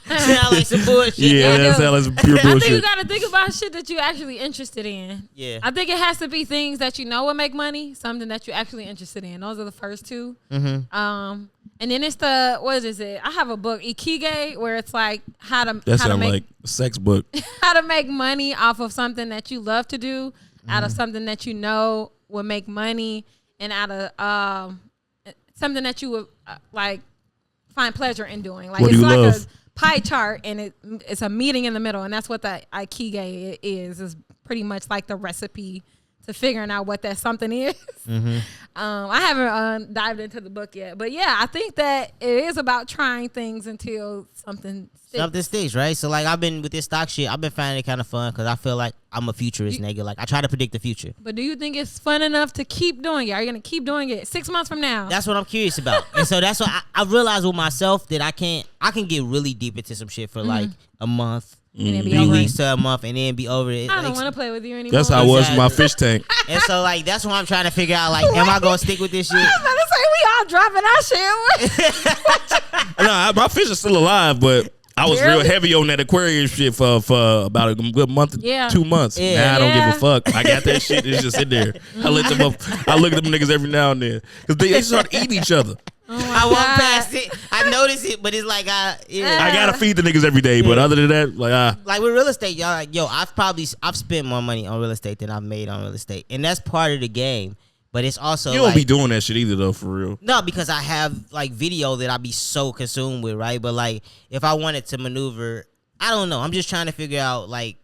Sound like some bullshit. Yeah, that sounds like some pure bullshit. I think you gotta think about shit that you're actually interested in. Yeah. I think it has to be things that you know will make money, something that you're actually interested in. Those are the first two. Mm-hmm. And then it's what is it? I have a book, Ikigai, where it's like how to make like a sex book. how to make money off of something that you love to do, out of something that you know will make money, and out of something that you would like find pleasure in doing. Like what it's do you like love? a pie chart, and it's a meeting in the middle, and that's what the Ikigai is pretty much like the recipe to figuring out what that something is. Mm-hmm. I haven't dived into the book yet, but yeah, I think that it is about trying things until something sticks. Something sticks, right? So like I've been with this stock shit, I've been finding it kind of fun because I feel like I'm a futurist nigga. Like I try to predict the future. But do you think it's fun enough to keep doing it? Are you gonna keep doing it 6 months from now? That's what I'm curious about. And so that's what I realized with myself that I can get really deep into some shit for like a month. And then be 3 over weeks it. to a month and then be over it. I don't Like, want to play with you anymore. That's how it was with my fish tank. and so like that's what I'm trying to figure out. Like, am I gonna stick with this shit? I was about to say we all dropping our shit. No, my fish is still alive, but I was real Really? heavy on that aquarium shit for about a good month, Yeah. 2 months. Yeah. Now I don't Yeah. give a fuck. I got that shit. It's just in there. I look at them niggas every now and then because they start eating each other. I walk past it, I notice it, but it's like I gotta feed the niggas every day, but other than that, like with real estate, y'all. Like, yo, I've spent more money on real estate than I've made on real estate, and that's part of the game. But it's also you don't be doing that shit either, though, for real. No, because I have like video that I be so consumed with, right? But like if I wanted to maneuver, I don't know. I'm just trying to figure out like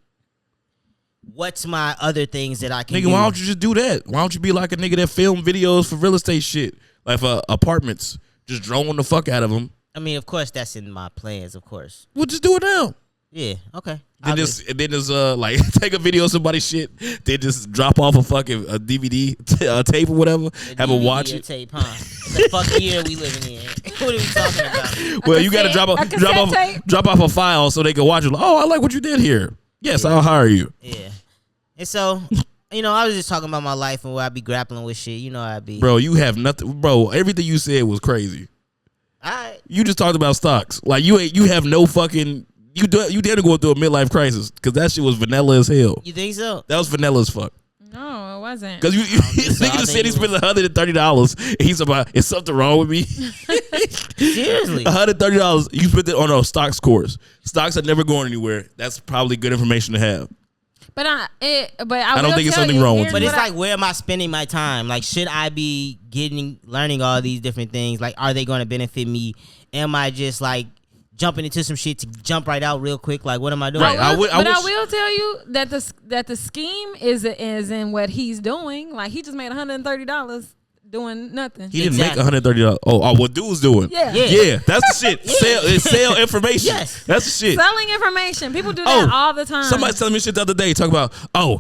what's my other things that I can do. Nigga, why don't you just do that? Why don't you be like a nigga that film videos for real estate shit? Like for apartments, just drone the fuck out of them. I mean, of course, that's in my plans, of course. Well, just do it now. Yeah, okay. Then just like take a video of somebody's shit, then just drop off a fucking a DVD tape or whatever, have a watch it. Tape, huh? The fuck year we living in? What are we talking about? Well, you got to drop off a file so they can watch it. Like, oh, I like what you did here. Yes, I'll hire you. Yeah. And so, I was just talking about my life and where I be grappling with shit. You know how I be. Bro, you have nothing. Bro, everything you said was crazy. Alright. You just talked about stocks. Like you have no fucking. You dare to go through a midlife crisis because that shit was vanilla as hell. You think so? That was vanilla as fuck. No, it wasn't. Because nigga just said he spent $130. He's about, is something wrong with me? Seriously. $130. You spent it on a stocks course. Stocks are never going anywhere. That's probably good information to have. But I don't think it's something wrong with it. But it's like, where am I spending my time? Like, should I be learning all these different things? Like, are they going to benefit me? Am I just like jumping into some shit to jump right out real quick? Like, what am I doing? Right. I will tell you that the scheme is in what he's doing. Like, he just made $130 doing nothing. He didn't make $130. Oh, what dude's doing? Yeah. That's the shit. Sell information. Yes. That's the shit. Selling information. People do that all the time. Somebody telling me shit the other day. Talk about,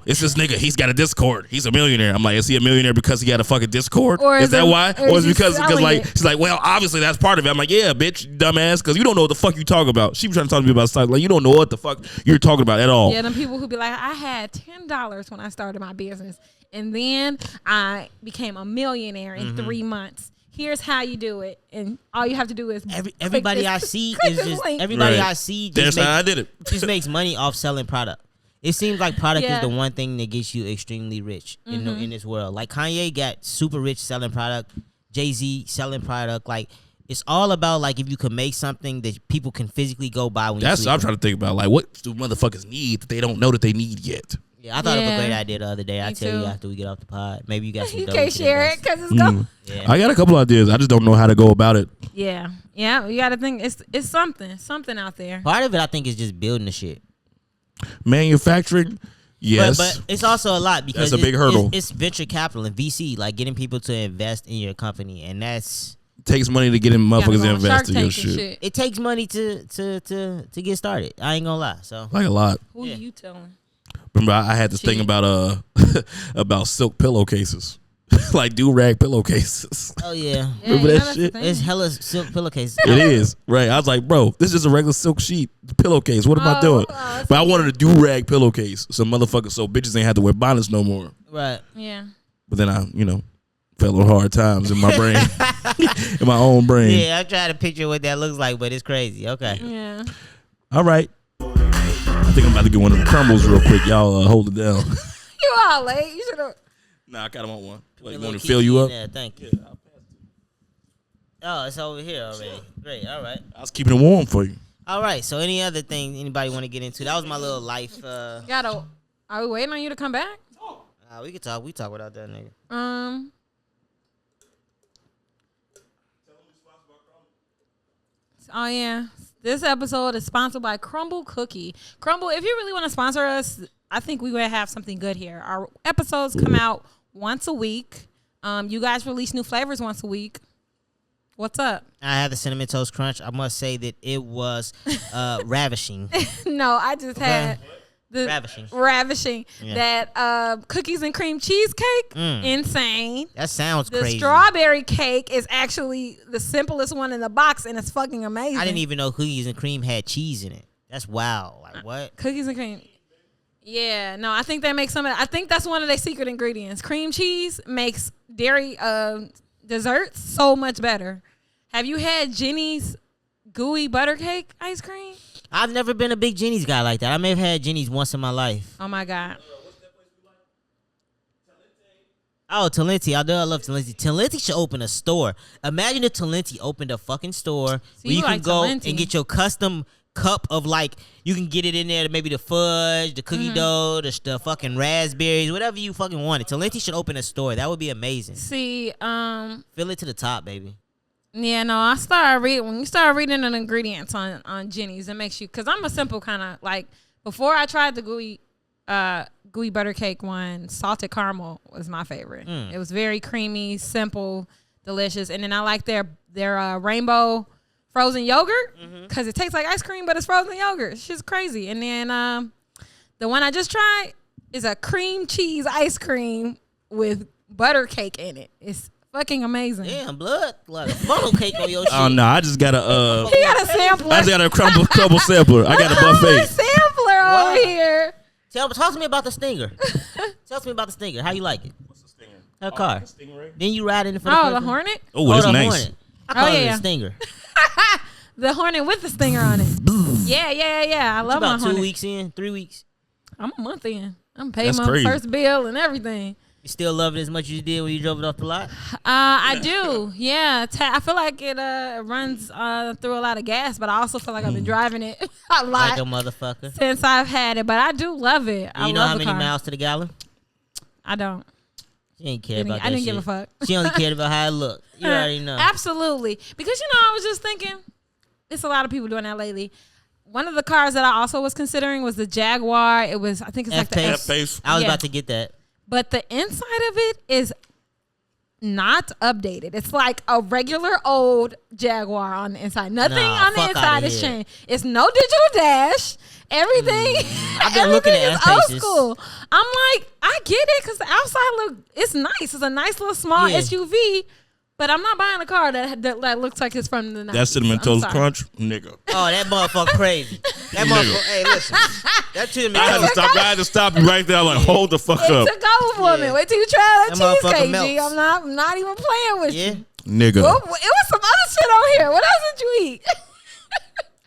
it's this nigga. He's got a Discord. He's a millionaire. I'm like, is he a millionaire because he got a fucking Discord? Or is that why? Or is it because like it? she's like, well, obviously that's part of it. I'm like, yeah, bitch, dumbass, because you don't know what the fuck you talking about. She was trying to talk to me about stuff like you don't know what the fuck you're talking about at all. Yeah, them people who be like, I had $10 when I started my business, and then I became a millionaire in 3 months. Here's how you do it, and all you have to do is everybody I see is just link. everybody I see. That's how I did it. Just makes money off selling product. It seems like product is the one thing that gets you extremely rich in this world. Like Kanye got super rich selling product, Jay-Z selling product. Like it's all about like if you can make something that people can physically go buy. That's what I'm trying to think about. Like what do motherfuckers need that they don't know that they need yet? Yeah, I thought of a great idea the other day. I'll tell you after we get off the pod. Maybe you got some. You can't share it because it's gone. Yeah. I got a couple ideas. I just don't know how to go about it. Yeah. You got to think it's something out there. Part of it, I think, is just building the shit. Manufacturing, yes, but it's also a lot because that's a big hurdle. It's venture capital and VC, like getting people to invest in your company, and that's takes money to get in motherfuckers to invest in your shit. It takes money to get started. I ain't gonna lie. So like a lot. Who you telling? Remember, I had this thing about about silk pillowcases, like do-rag pillowcases. Oh yeah, remember that shit? It's hella silk pillowcases. It is right. I was like, bro, this is a regular silk sheet pillowcase. What am I doing? But I wanted a do-rag pillowcase, so bitches ain't have to wear bonnets no more. Right. Yeah. But then Fell on hard times in my brain, in my own brain. Yeah, I'm trying to picture what that looks like, but it's crazy. Okay. Yeah. All right. I think I'm about to get one of the crumbles real quick. Y'all hold it down. You all late. You should have. Nah, I kind of want one. Wait, you want me to fill you up? Yeah, thank you. Oh, it's over here already. Great. All right. I was keeping it warm for you. All right. So, any other thing anybody want to get into? That was my little life. Are we waiting on you to come back? We can talk. We talk without that nigga. Oh yeah. This episode is sponsored by Crumble Cookie. Crumble, if you really want to sponsor us, I think we would have something good here. Our episodes come out once a week. You guys release new flavors once a week. What's up? I had the Cinnamon Toast Crunch. I must say that it was ravishing. No, I just had the ravishing. Yeah. That cookies and cream cheesecake. Insane. That sounds crazy. The strawberry cake is actually the simplest one in the box, and it's fucking amazing. I didn't even know cookies and cream had cheese in it. That's wild. Like what? Cookies and cream. Yeah, no, I think that makes I think that's one of their secret ingredients. Cream cheese makes dairy desserts so much better. Have you had Jenny's gooey butter cake ice cream? I've never been a big Jenny's guy like that. I may have had Jenny's once in my life. Oh my God. Oh, Talenti. I love Talenti. Talenti should open a store. Imagine if Talenti opened a fucking store where you can go and get your custom cup of like, you can get it in there, maybe the fudge, the cookie dough, the fucking raspberries, whatever you fucking wanted. Talenti should open a store. That would be amazing. See, fill it to the top, baby. Yeah, no, when you start reading the ingredients on Jenny's, it makes you, because I'm a simple kind of, like, before I tried the gooey butter cake one, salted caramel was my favorite. It was very creamy, simple, delicious. And then I like their rainbow frozen yogurt, because it tastes like ice cream, but it's frozen yogurt. It's just crazy. And then the one I just tried is a cream cheese ice cream with butter cake in it. It's fucking amazing. Damn, blood. Like a funnel cake on your shit. Oh, no. I just got a... he got a sampler. I just got a crumble sampler. I got a buffet. A sampler over here. Talk to me about the Stinger. Talk to me about the Stinger. How you like it? What's the Stinger? Her car. Then you ride in it for the Hornet? Oh, it's the nice. Hornet. I call it the Stinger. The Hornet with the Stinger on it. Yeah. I love my Hornet. 2 weeks in, 3 weeks. I'm a month in. I'm paying my first bill and everything. You still love it as much as you did when you drove it off the lot? I do. Yeah. I feel like it runs through a lot of gas, but I also feel like I've been driving it a lot. Like a motherfucker. Since I've had it, but I do love it. Do you know how many miles to the gallon? I don't. She ain't care about that I didn't shit. give a fuck. She only cared about how it looked. You already know. Absolutely. Because, I was just thinking, it's a lot of people doing that lately. One of the cars that I also was considering was the Jaguar. It was, I think it's like the F-Pace. I was about to get that. But the inside of it is not updated. It's like a regular old Jaguar on the inside. Nothing on the inside is changed. It's no digital dash. Everything, I've been looking at old school. I'm like, I get it because the outside it's nice. It's a nice little small SUV. But I'm not buying a car that looks like it's from the 90s. That Cinnamon Toast Crunch, nigga. Oh, that motherfucker crazy. That motherfucker, hey, listen. That Cinnamon Toast. I had to stop you right there. I'm like, hold the fuck up. It's a go woman. Wait till you try that cheesecake, melts. G. I'm not even playing with you. Nigga. Well, it was some other shit on here. What else did you eat?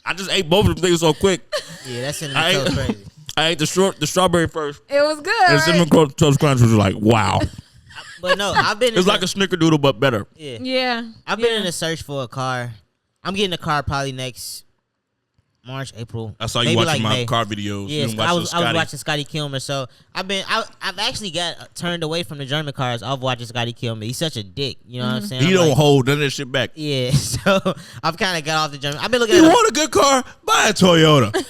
I just ate both of them things so quick. Yeah, that Cinnamon Toast crazy. I ate the strawberry first. It was good. And Cinnamon Toast Crunch was like, wow. But no, I've been. It's like a snickerdoodle, but better. Yeah. I've been in a search for a car. I'm getting a car probably next March, April. I saw you watching my car videos. Yeah, I was watching Scotty Kilmer. So I've actually got turned away from the German cars. I've watching Scotty Kilmer. He's such a dick. You know what I'm saying? He don't hold none of that shit back. Yeah, so I've kind of got off the German. I've been looking. You want a good car? Buy a Toyota.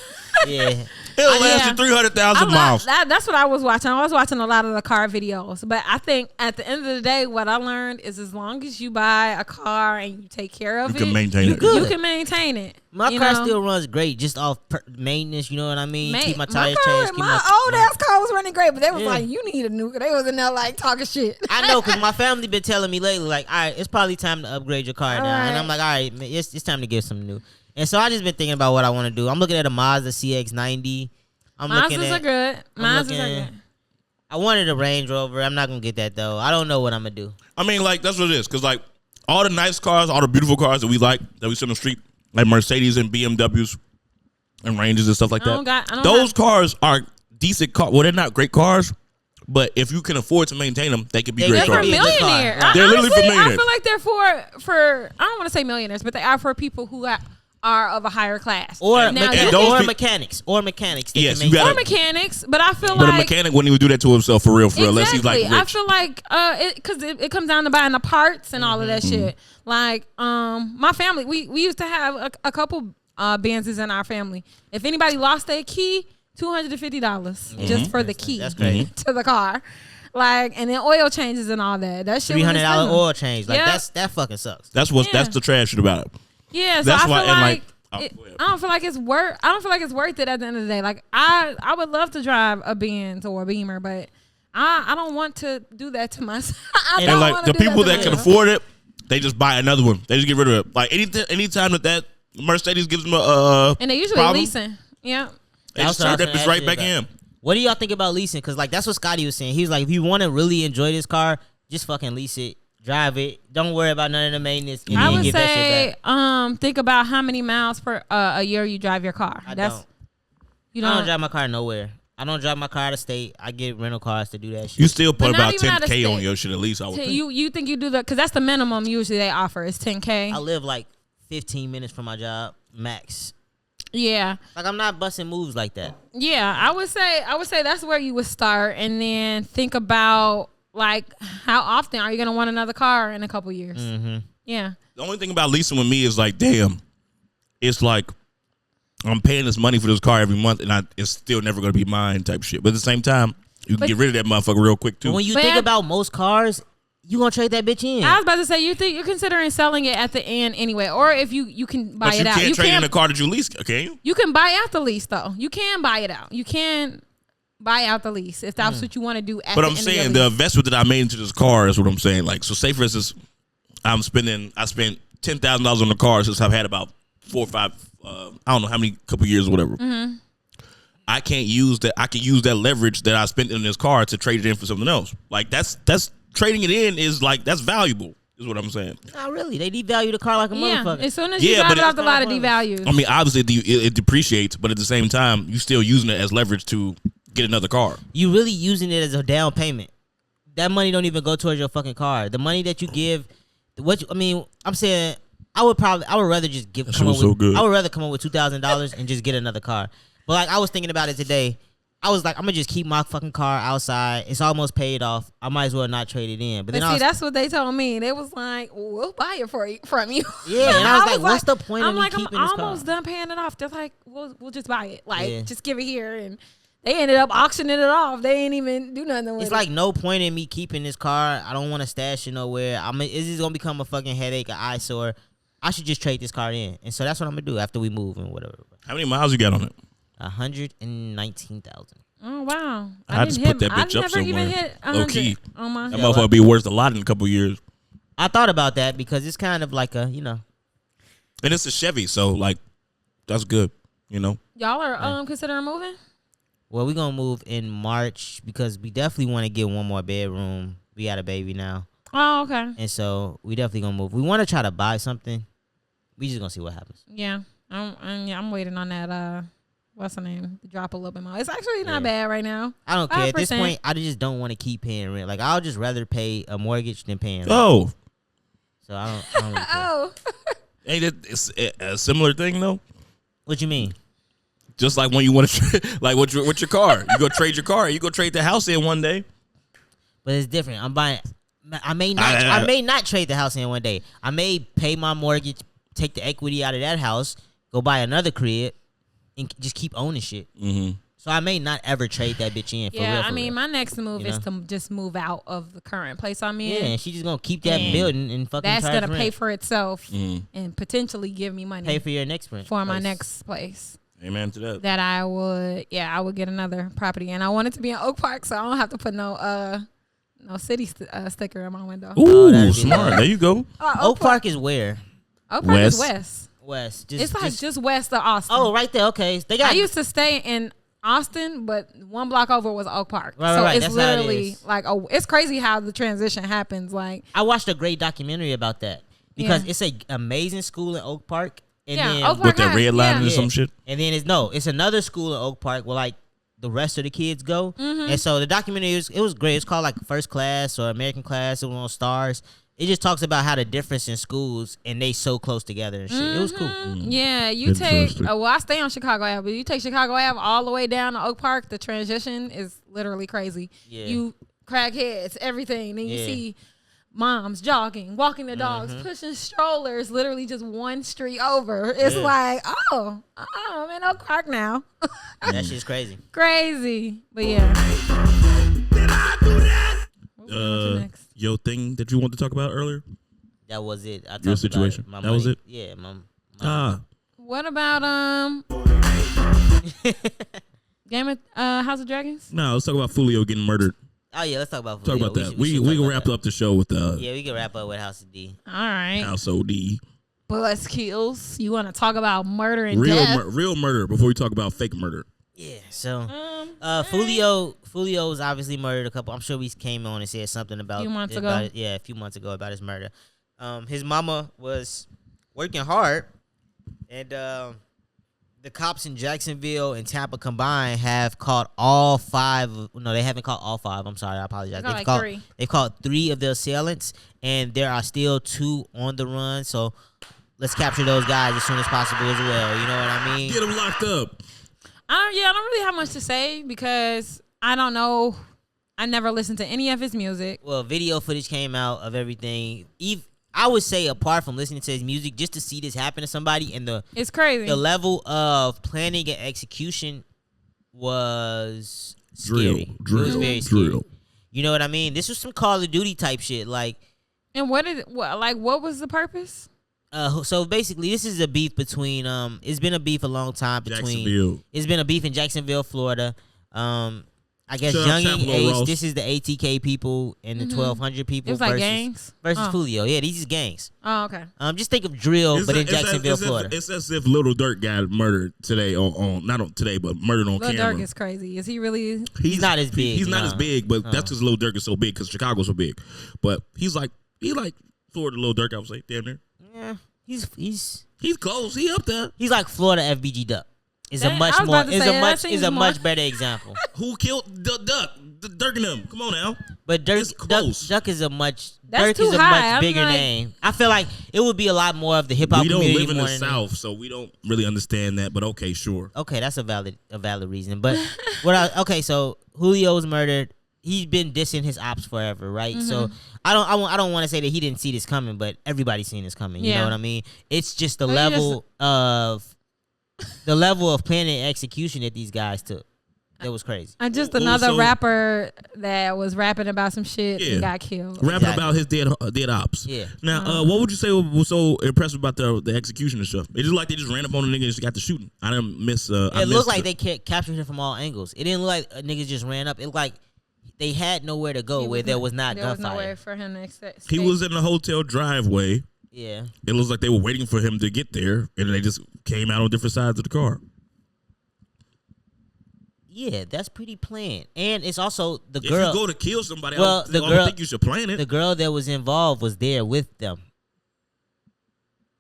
Yeah. It'll last you 300,000 miles. That's what I was watching. I was watching a lot of the car videos. But I think at the end of the day, what I learned is as long as you buy a car and you take care of it, you can maintain it. You can maintain it. My car still runs great, just off maintenance. You know what I mean? Keep my tires changed. My old ass car was running great, but they was like, "You need a new." They was in there like talking shit. I know, cause my family been telling me lately, like, "All right, it's probably time to upgrade your car now," and I'm like, "All right, man, it's time to get some new." And so I just been thinking about what I want to do. I'm looking at a Mazda CX-90. Mazdas are good. Mazdas are good. I wanted a Range Rover. I'm not gonna get that though. I don't know what I'm gonna do. I mean, like that's what it is. Cause like all the nice cars, all the beautiful cars that we like, that we see on the street, like Mercedes and BMWs and Rangers and stuff like that. Those cars are decent cars. Well, they're not great cars, but if you can afford to maintain them, they could be great cars. They're for millionaires. They're literally for millionaires. I feel like they're for I don't want to say millionaires, but they are for people who are of a higher class. Or mechanics. Or mechanics. Yes, or mechanics, but I feel but a mechanic wouldn't even do that to himself for real, unless he's like rich. I feel like because it comes down to buying the parts and all of that shit. Like my family, we used to have a couple Benzes in our family. If anybody lost their key, $250 just for the key to the car. Like, and then oil changes and all that. That shit $300 oil change. Like that fucking sucks. That's the trash shit about it. Yeah, so that's I don't feel like it's worth. I don't feel like it's worth it at the end of the day. Like I would love to drive a Benz or a Beamer, but I don't want to do that to myself. And like the people that can afford it, they just buy another one. They just get rid of it. Like anytime that Mercedes gives them and they usually leasing. Yeah, they just turn that bitch right back in. What do y'all think about leasing? Because like that's what Scotty was saying. He was like, if you want to really enjoy this car, just fucking lease it. Drive it. Don't worry about none of the maintenance. I would say, think about how many miles per a year you drive your car. I don't drive my car nowhere. I don't drive my car out of state. I get rental cars to do that shit. You still put about 10K on your shit at least. I would think. You think you do that? Because that's the minimum usually they offer is 10K. I live like 15 minutes from my job max. Yeah. Like I'm not busting moves like that. Yeah, I would say that's where you would start, and then think about. Like, how often are you going to want another car in a couple years? Mm-hmm. Yeah. The only thing about leasing with me is like, damn, it's like I'm paying this money for this car every month, and it's still never going to be mine type shit. But at the same time, you can get rid of that motherfucker real quick, too. When you think about most cars, you going to trade that bitch in. I was about to say, you're considering selling it at the end anyway, or if you can buy it out. But you can't trade in the car that you lease, can you? You can buy out the lease, though. You can buy it out. You can buy out the lease if that's what you want to do. But I'm saying the investment that I made into this car is what I'm saying. Like, so say for instance, I spent $10,000 on the car since I've had about 4 or 5, I don't know how many couple years or whatever. Mm-hmm. I can't use that. I can use that leverage that I spent in this car to trade it in for something else. Like that's trading it in is like that's valuable. Is what I'm saying. Not really. They devalue the car like a motherfucker. As soon as you drive it off the lot, it devalues. I mean, obviously it depreciates, but at the same time, you still using it as leverage to get another car. You really using it as a down payment. That money don't even go towards your fucking car. The money that you give, I'm saying I would rather just I would rather come up with $2,000 and just get another car. But like I was thinking about it today. I was like, I'm gonna just keep my fucking car outside. It's almost paid off. I might as well not trade it in. But then that's what they told me. They was like, we'll buy it from you. Yeah, and I was like, what's the point of me keeping this car? I'm almost done paying it off. They're like, we'll just buy it. Like, just give it here. And they ended up auctioning it off. They ain't even do nothing with it. It's like no point in me keeping this car. I don't want to stash it nowhere. Is this gonna become a fucking headache, an eyesore? I should just trade this car in. And so that's what I'm gonna do after we move and whatever. How many miles you got on it? 119,000. Oh wow! I just put that bitch up somewhere. Low key. Oh my! That motherfucker be worth a lot in a couple years. I thought about that because it's kind of like a, and it's a Chevy, so like that's good, Y'all are considering moving? Well, we're gonna move in March because we definitely want to get one more bedroom. We got a baby now. Oh, okay. And so we definitely gonna move. We want to try to buy something. We just gonna see what happens. Yeah, I'm waiting on that. What's the name? Drop a little bit more. It's actually not bad right now. I don't care. 5%. At this point, I just don't want to keep paying rent. Like, I'll just rather pay a mortgage than paying rent. Oh. So I don't really care. Oh. Ain't it a similar thing, though? What you mean? Just like when you want to, like with your car. You go trade your car. You go trade the house in one day. But it's different. I'm buying. I may not trade the house in one day. I may pay my mortgage, take the equity out of that house, go buy another crib, and just keep owning shit. Mm-hmm. So I may not ever trade that bitch in. For real. My next move is to just move out of the current place I'm in. Yeah, and she's just gonna keep that building and fucking. That's gonna pay for itself and potentially give me money. Pay for your next rent for my next place. Amen to that. That I would get another property, and I want it to be in Oak Park, so I don't have to put no city sticker in my window. Ooh, smart. There you go. Oak Park is where? Oak Park is west. West. Just west of Austin. Oh, right there. Okay. I used to stay in Austin, but one block over was Oak Park. Right, so right, it's that's literally like it's crazy how the transition happens. Like I watched a great documentary about that because it's a amazing school in Oak Park. And then Oak Park with that red line or some shit. And then it's another school in Oak Park where like the rest of the kids go. And so the documentary it was great. It's called like First Class or American Class. It was on Stars. It just talks about how the difference in schools and they so close together and shit. It was cool. Yeah, you take. Well, I stay on Chicago Ave, but you take Chicago Ave all the way down to Oak Park. The transition is literally crazy. Yeah. You crackheads, everything. Then you see moms jogging, walking their dogs, pushing strollers. Literally just one street over. It's like, I'm in Oak Park now. That shit's crazy. Crazy, but yeah. Did I do that? Next? Your thing that you wanted to talk about earlier? That was it. I Your situation. About it. That was it? Yeah, What about Game of House of Dragons? No, let's talk about Foolio getting murdered. Oh yeah, let's talk about Talk Foolio. about that. We We can wrap up the show with Yeah, we can wrap up with House of D. All right. House OD. Buzz kills. You want to talk about murder and Real death? real murder before we talk about fake murder. Yeah, so Foolio was obviously murdered a couple. I'm sure we came on and said something about A few months ago. a few months ago about his murder. His mama was working hard, and the cops in Jacksonville and Tampa combined have caught all five. No, they haven't caught all five. I'm sorry, I apologize. They've caught 3 of the assailants, and there are still 2 on the run. So let's capture those guys as soon as possible as well. You know what I mean? Get them locked up. I don't really have much to say because I don't know. I never listened to any of his music. Well, video footage came out of everything. I would say, apart from listening to his music, just to see this happen to somebody and it's crazy. The level of planning and execution was scary. It was very scary. You know what I mean? This was some Call of Duty type shit. Like, and what was the purpose? So basically, this is a beef between. It's been a beef a long time between. It's been a beef in Jacksonville, Florida. I guess Young and Ace. This is the ATK people and the 1200 people. It was like gangs versus Foolio. Yeah, these is gangs. Oh, okay. Just think of drill, but in Jacksonville, Florida. It's as if Little Dirk got murdered today not on today, but murdered on camera. Little Dirk is crazy. Is he really? He's not as big. He's not as big, but that's because Little Dirk is so big because Chicago's so big. But he like Florida Little Dirk. I would say damn near. Yeah, he's close. He up there. He's like Florida FBG Duck. Is a much better example. Who killed the Duck? Dirk and them. Come on now. But Duck is a much high. Bigger name. I feel like it would be a lot more of the hip hop community. We don't live in the South, so we don't really understand that. But okay, sure. Okay, that's a valid reason. But so Julio was murdered. He's been dissing his ops forever, right? So I don't want to say that he didn't see this coming, but everybody's seen this coming. You know what I mean? It's just the level of planning and execution that these guys took. That was crazy. Just another rapper that was rapping about some shit and got killed. Rapping about his dead ops. Yeah. Now, what would you say was so impressive about the execution and stuff? It just like they just ran up on a nigga and just got to shooting. I didn't miss. It looked like they captured him from all angles. It didn't look like niggas just ran up. It looked like they had nowhere to go where there was not gunfire. There was nowhere for him to escape. He was in the hotel driveway. Yeah. It looks like they were waiting for him to get there, and they just came out on different sides of the car. Yeah, that's pretty planned. And it's also the girl. If you go to kill somebody, I don't think you should plan it. The girl that was involved was there with them.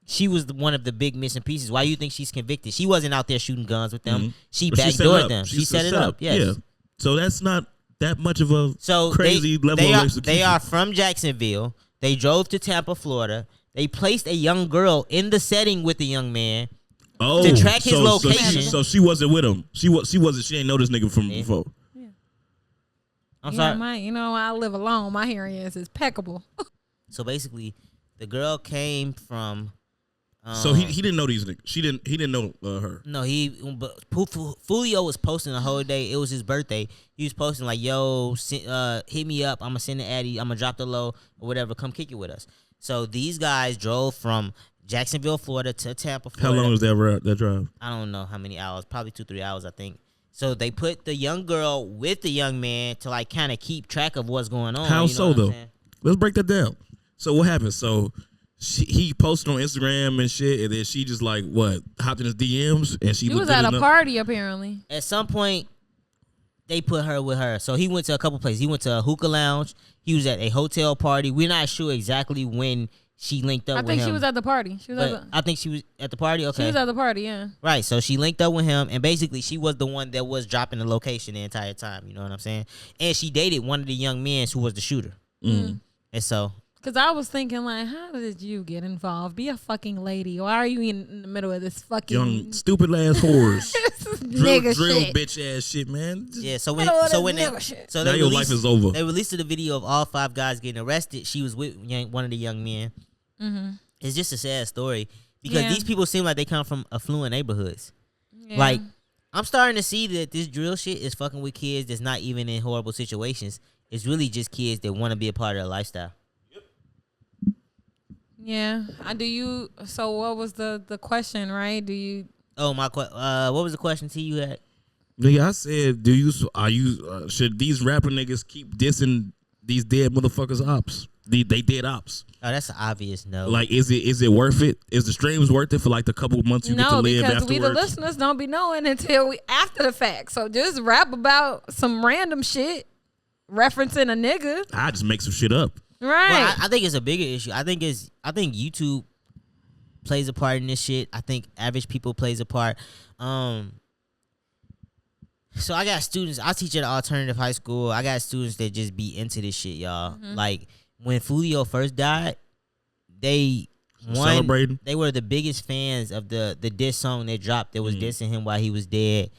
She was one of the big missing pieces. Why do you think she's convicted? She wasn't out there shooting guns with them. She backdoored them. She set it up. Yes. Yeah. So that's not that much of a crazy level of execution. They are from Jacksonville. They drove to Tampa, Florida. They placed a young girl in the setting with the young man to track his location. So she wasn't with him. She wasn't. She ain't know this nigga from before. Yeah. I'm sorry. I live alone. My hearing is impeccable. So basically, the girl came from. So he didn't know these niggas. He didn't know her. No, Foolio was posting the whole day. It was his birthday. He was posting like, "Yo, hit me up. I'm gonna send the addy. I'm gonna drop the low or whatever. Come kick it with us." So these guys drove from Jacksonville, Florida to Tampa, Florida. How long was that drive? I don't know how many hours. Probably 2-3 hours, I think. So they put the young girl with the young man to like kind of keep track of what's going on. How so though? Let's break that down. So what happened? So he posted on Instagram and shit, and then she just like hopped in his DMs, and she was at a party apparently. At some point, they put her with her. So he went to a couple places. He went to a hookah lounge. He was at a hotel party. We're not sure exactly when she linked up with him. I think she was at the party. I think she was at the party. Okay. She was at the party, yeah. Right. So she linked up with him, and basically she was the one that was dropping the location the entire time. You know what I'm saying? And she dated one of the young men who was the shooter. And so. Because I was thinking, like, how did you get involved? Be a fucking lady. Why are you in the middle of this fucking young stupid ass whores? drill shit. bitch ass shit, man. Yeah. So now your life is over. They released the video of all 5 guys getting arrested. She was with one of the young men. It's just a sad story because these people seem like they come from affluent neighborhoods. Yeah. Like, I'm starting to see that this drill shit is fucking with kids that's not even in horrible situations. It's really just kids that want to be a part of their lifestyle. Yeah. So what was the question, right? Oh, what was the question T you had? Nigga, I said, should these rapper niggas keep dissing these dead motherfuckers ops? They dead ops. Oh, that's an obvious no. Like, is it worth it? Is the streams worth it for like the couple months you get to live afterwards? No, because we the listeners don't be knowing until after the fact. So just rap about some random shit referencing a nigga. I just make some shit up. Right. Well, I think it's a bigger issue. I think YouTube plays a part in this shit. I think average people plays a part. So I got students. I teach at an alternative high school. I got students that just be into this shit, y'all. Like when Foolio first died, they were the biggest fans of the diss song that dropped that was dissing him while he was dead.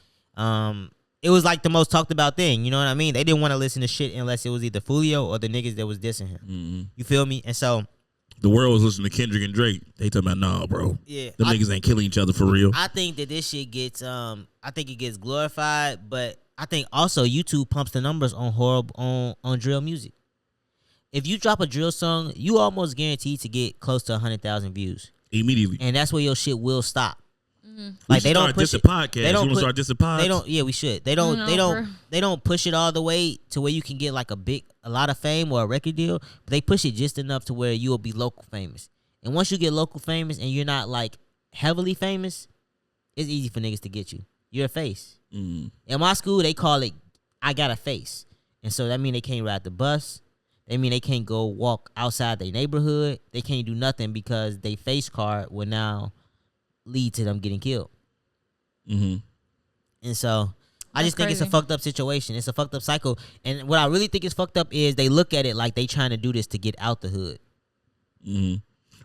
It was like the most talked about thing, you know what I mean? They didn't want to listen to shit unless it was either Foolio or the niggas that was dissing him. You feel me? And so the world was listening to Kendrick and Drake. They talking about, nah, bro. Yeah, the niggas ain't killing each other for real. I think that this shit gets I think it gets glorified, but I think also YouTube pumps the numbers on drill music. If you drop a drill song, you almost guaranteed to get close to 100,000 views immediately, and that's where your shit will stop. Like they don't push it. Podcast. They don't start dissing pods. They don't. Yeah, we should. They don't. They don't push it all the way to where you can get like a lot of fame or a record deal. But they push it just enough to where you will be local famous. And once you get local famous and you're not like heavily famous, it's easy for niggas to get you. You're a face. In my school, they call it "I got a face," and so that means they can't ride the bus. They mean they can't go walk outside their neighborhood. They can't do nothing because they face card will now lead to them getting killed. And so I just think it's a fucked up situation. It's a fucked up cycle. And what I really think is fucked up is they look at it like they trying to do this to get out the hood.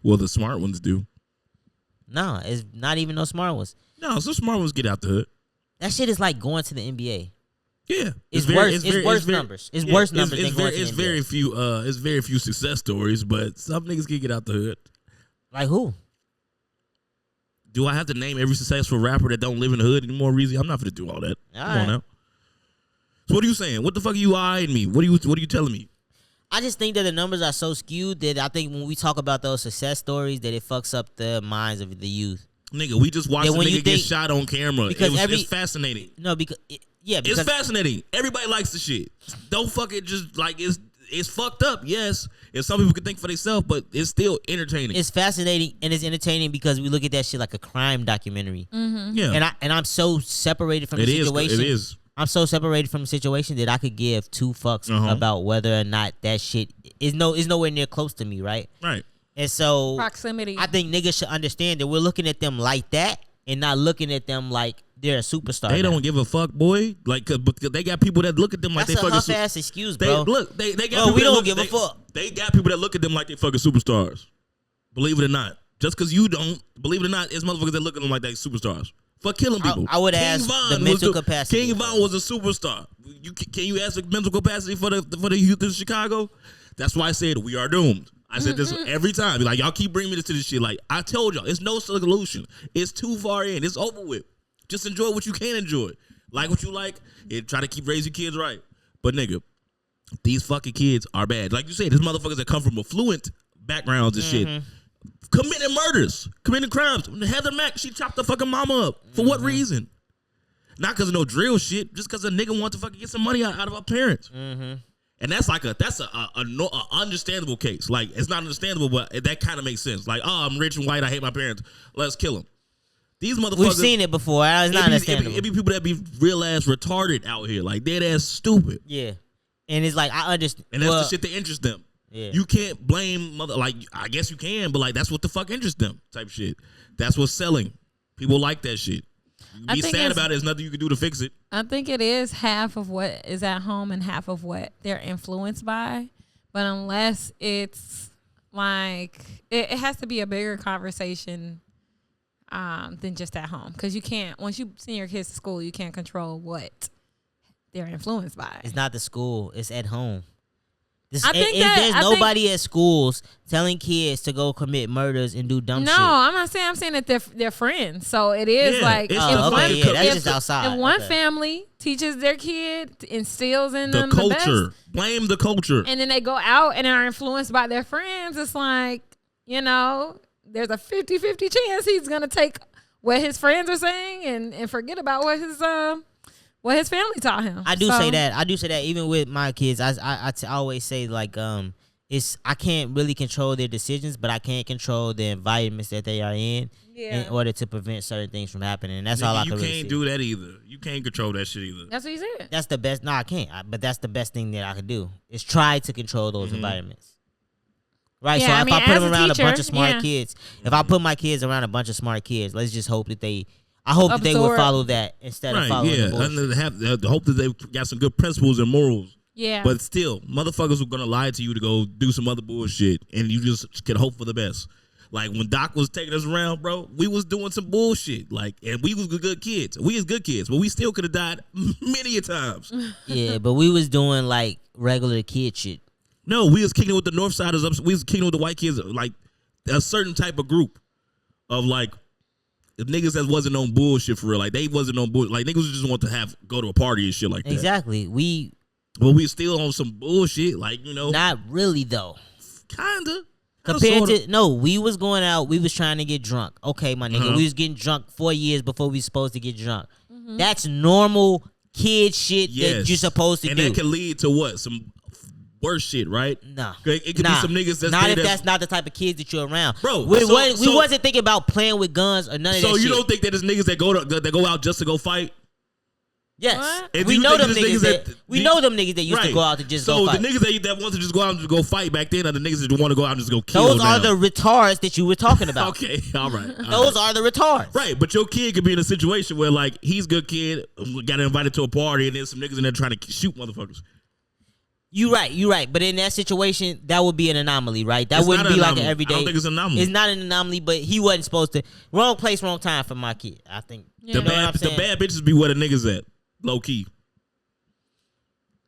Well, the smart ones do. No, it's not even no smart ones. No, some smart ones get out the hood. That shit is like going to the NBA. Yeah, it's worse numbers. It's worse numbers than going to the NBA. It's very few success stories, but some niggas can get out the hood. Like who? Do I have to name every successful rapper that don't live in the hood anymore, Reezy? I'm not going to do all that. Come on now. So what are you saying? What the fuck are you eyeing me? What are you telling me? I just think that the numbers are so skewed that I think when we talk about those success stories that it fucks up the minds of the youth. Nigga, we just watched a nigga get shot on camera. It's fascinating. No, because it's fascinating. Everybody likes the shit. Don't fuck it just like it's fucked up, yes. And some people can think for themselves, but it's still entertaining. It's fascinating and it's entertaining because we look at that shit like a crime documentary. Yeah. And I'm so separated from the situation. It is. I'm so separated from the situation that I could give 2 fucks about whether or not that shit is nowhere near close to me, right? Right. And so proximity. I think niggas should understand that we're looking at them like that and not looking at them like they're a superstar. They don't give a fuck, boy. Like, cause they got people that look at them like that's they fucking. That's a huff ass excuse, bro. They got people we don't give a fuck. They got people that look at them like they fucking superstars. Believe it or not, just because you don't believe it or not, it's motherfuckers that look at them like they superstars. For killing people. I would ask the mental capacity. King Von was a superstar. Can you ask the mental capacity for the youth of Chicago? That's why I said we are doomed. I said this every time. Like, y'all keep bringing me to this shit. Like, I told y'all, it's no solution. It's too far in. It's over with. Just enjoy what you can enjoy. Like what you like, and try to keep raising kids right. But nigga, these fucking kids are bad. Like you said, these motherfuckers that come from affluent backgrounds and shit, committing murders, committing crimes. Heather Mack, she chopped the fucking mama up. For what reason? Not because of no drill shit, just because a nigga want to fucking get some money out of her parents. And that's like a understandable case. Like, it's not understandable, but that kind of makes sense. Like, oh, I'm rich and white, I hate my parents. Let's kill them. These motherfuckers. We've seen it before. It's not understandable. It be people that be real ass retarded out here, like dead ass stupid. Yeah, and it's like I understand, and that's the shit that interests them. Yeah. You can't blame like I guess you can, but like that's what the fuck interests them type shit. That's what's selling. People like that shit. You be sad about it. There's nothing you can do to fix it. I think it is half of what is at home and half of what they're influenced by. But unless it's like it has to be a bigger conversation than just at home, because you can't, once you send your kids to school, you can't control what they're influenced by. It's not the school, it's at home. There's nobody at schools telling kids to go commit murders and do dumb shit. No, I'm saying that they're friends. So it is that's just outside. If one family teaches their kid, instills in them culture, the best, blame the culture, and then they go out and are influenced by their friends, it's like, there's a 50-50 chance he's gonna take what his friends are saying and forget about what his family taught him. I do say that even with my kids. I always say like I can't really control their decisions, but I can control the environments that they are in in order to prevent certain things from happening. And that's all I can really see. You can't do that either. You can't control that shit either. That's what he said. That's the best. No, I can't. But that's the best thing that I can do is try to control those environments. Right, yeah, so if I put them around teacher, a bunch of smart kids, if I put my kids around a bunch of smart kids, let's just hope that they would follow that instead of following the bullshit. And hope that they got some good principles and morals. Yeah. But still, motherfuckers are gonna lie to you to go do some other bullshit, and you just can hope for the best. Like when Doc was taking us around, bro, we was doing some bullshit. Like, and we was good kids. We was good kids, but we still could have died many a times. Yeah, but we was doing like regular kid shit. No, we was kicking with the North Siders. We was kicking with the white kids, like a certain type of group of like the niggas that wasn't on bullshit for real. Like they wasn't on bullshit. Like niggas just want to go to a party and shit like that. Exactly. But we still on some bullshit. Like, not really though. Kinda. Compared to we was going out. We was trying to get drunk. Okay, my nigga, we was getting drunk 4 years before we supposed to get drunk. Mm-hmm. That's normal kid shit that you're supposed to do. And that can lead to what? Some worse shit, right? No. It could be some niggas that's not if that's not the type of kids that you're around. Bro, we wasn't thinking about playing with guns or none of that shit. So you don't think that there's niggas that go out just to go fight? Yes. We know them niggas that used to go out to just go fight. So the niggas that want to just go out and just go fight back then are the niggas that want to go out and just go kill. Those are the retards that you were talking about. Okay, all right. Those are the retards. Right, but your kid could be in a situation where like he's a good kid, got invited to a party, and then some niggas in there trying to shoot motherfuckers. You right. But in that situation, that would be an anomaly, right? That wouldn't be like an everyday. I don't think it's an anomaly. It's not an anomaly, but he wasn't supposed to. Wrong place, wrong time for my kid. I think the bad bitches be where the niggas at, low key.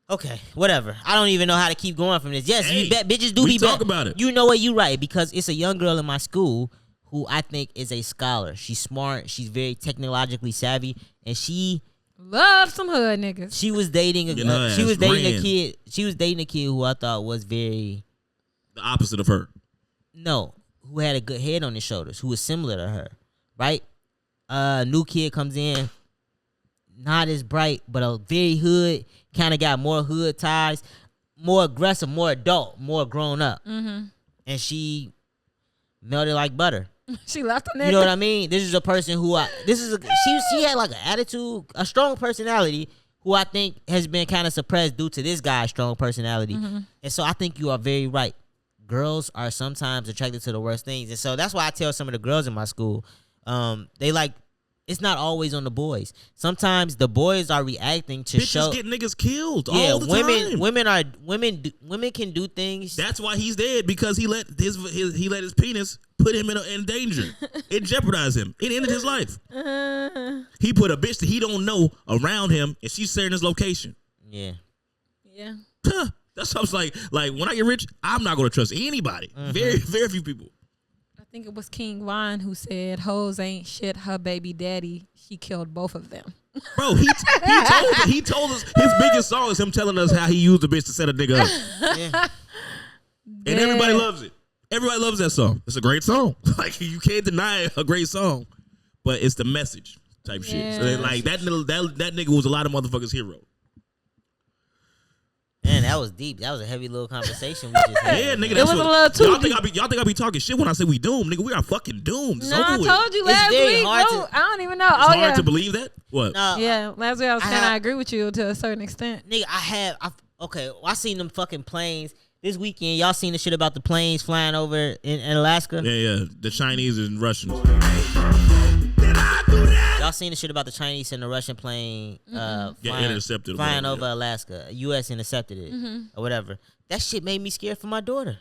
Okay, whatever. I don't even know how to keep going from this. Yes, bitches do be bad. Talk about it. You know what? You right, because it's a young girl in my school who I think is a scholar. She's smart. She's very technologically savvy, and she. Love some hood niggas. She was dating a kid. She was dating a kid who I thought was very the opposite of her. No, who had a good head on his shoulders, who was similar to her, right? New kid comes in, not as bright, but a very hood, kind of got more hood ties, more aggressive, more adult, more grown up, and she melted like butter. She left a nigga. You know what I mean? This is a person who she had like an attitude, a strong personality, who I think has been kind of suppressed due to this guy's strong personality. And so I think you are very right. Girls are sometimes attracted to the worst things, and so that's why I tell some of the girls in my school, they like. It's not always on the boys. Sometimes the boys are reacting to bitches get niggas killed all the time. Women can do things. That's why he's dead, because he let his penis put him in danger. It jeopardized him. It ended his life. He put a bitch that he don't know around him, and she's sharing his location. Yeah. That's what I was like when I get rich, I'm not going to trust anybody. Very, very few people. I think it was King Von who said, "Hoes ain't shit. Her baby daddy, she killed both of them." Bro, he told us his biggest song is him telling us how he used a bitch to set a nigga up. Yeah. And everybody loves it. Everybody loves that song. It's a great song. Like, you can't deny a great song, but it's the message type shit. So like that nigga was a lot of motherfuckers' hero. Man, that was deep. That was a heavy little conversation we just had. Yeah, nigga, It that's was what, a little too y'all think I be talking shit when I say we doomed, nigga. We are fucking doomed. It's No, I over with. told you last very week. hard No, to- I don't even know. It's Oh hard yeah, to believe that. What? No, yeah. Last week I was saying I- I agree with you to a certain extent. nigga, okay, well, I seen them fucking planes this weekend. Y'all seen the shit about the planes flying over in Alaska? Yeah. The Chinese and Russians. Y'all seen the shit about the Chinese and the Russian plane Intercepted. flying whatever, over Alaska. U.S. intercepted it or whatever. That shit made me scared for my daughter.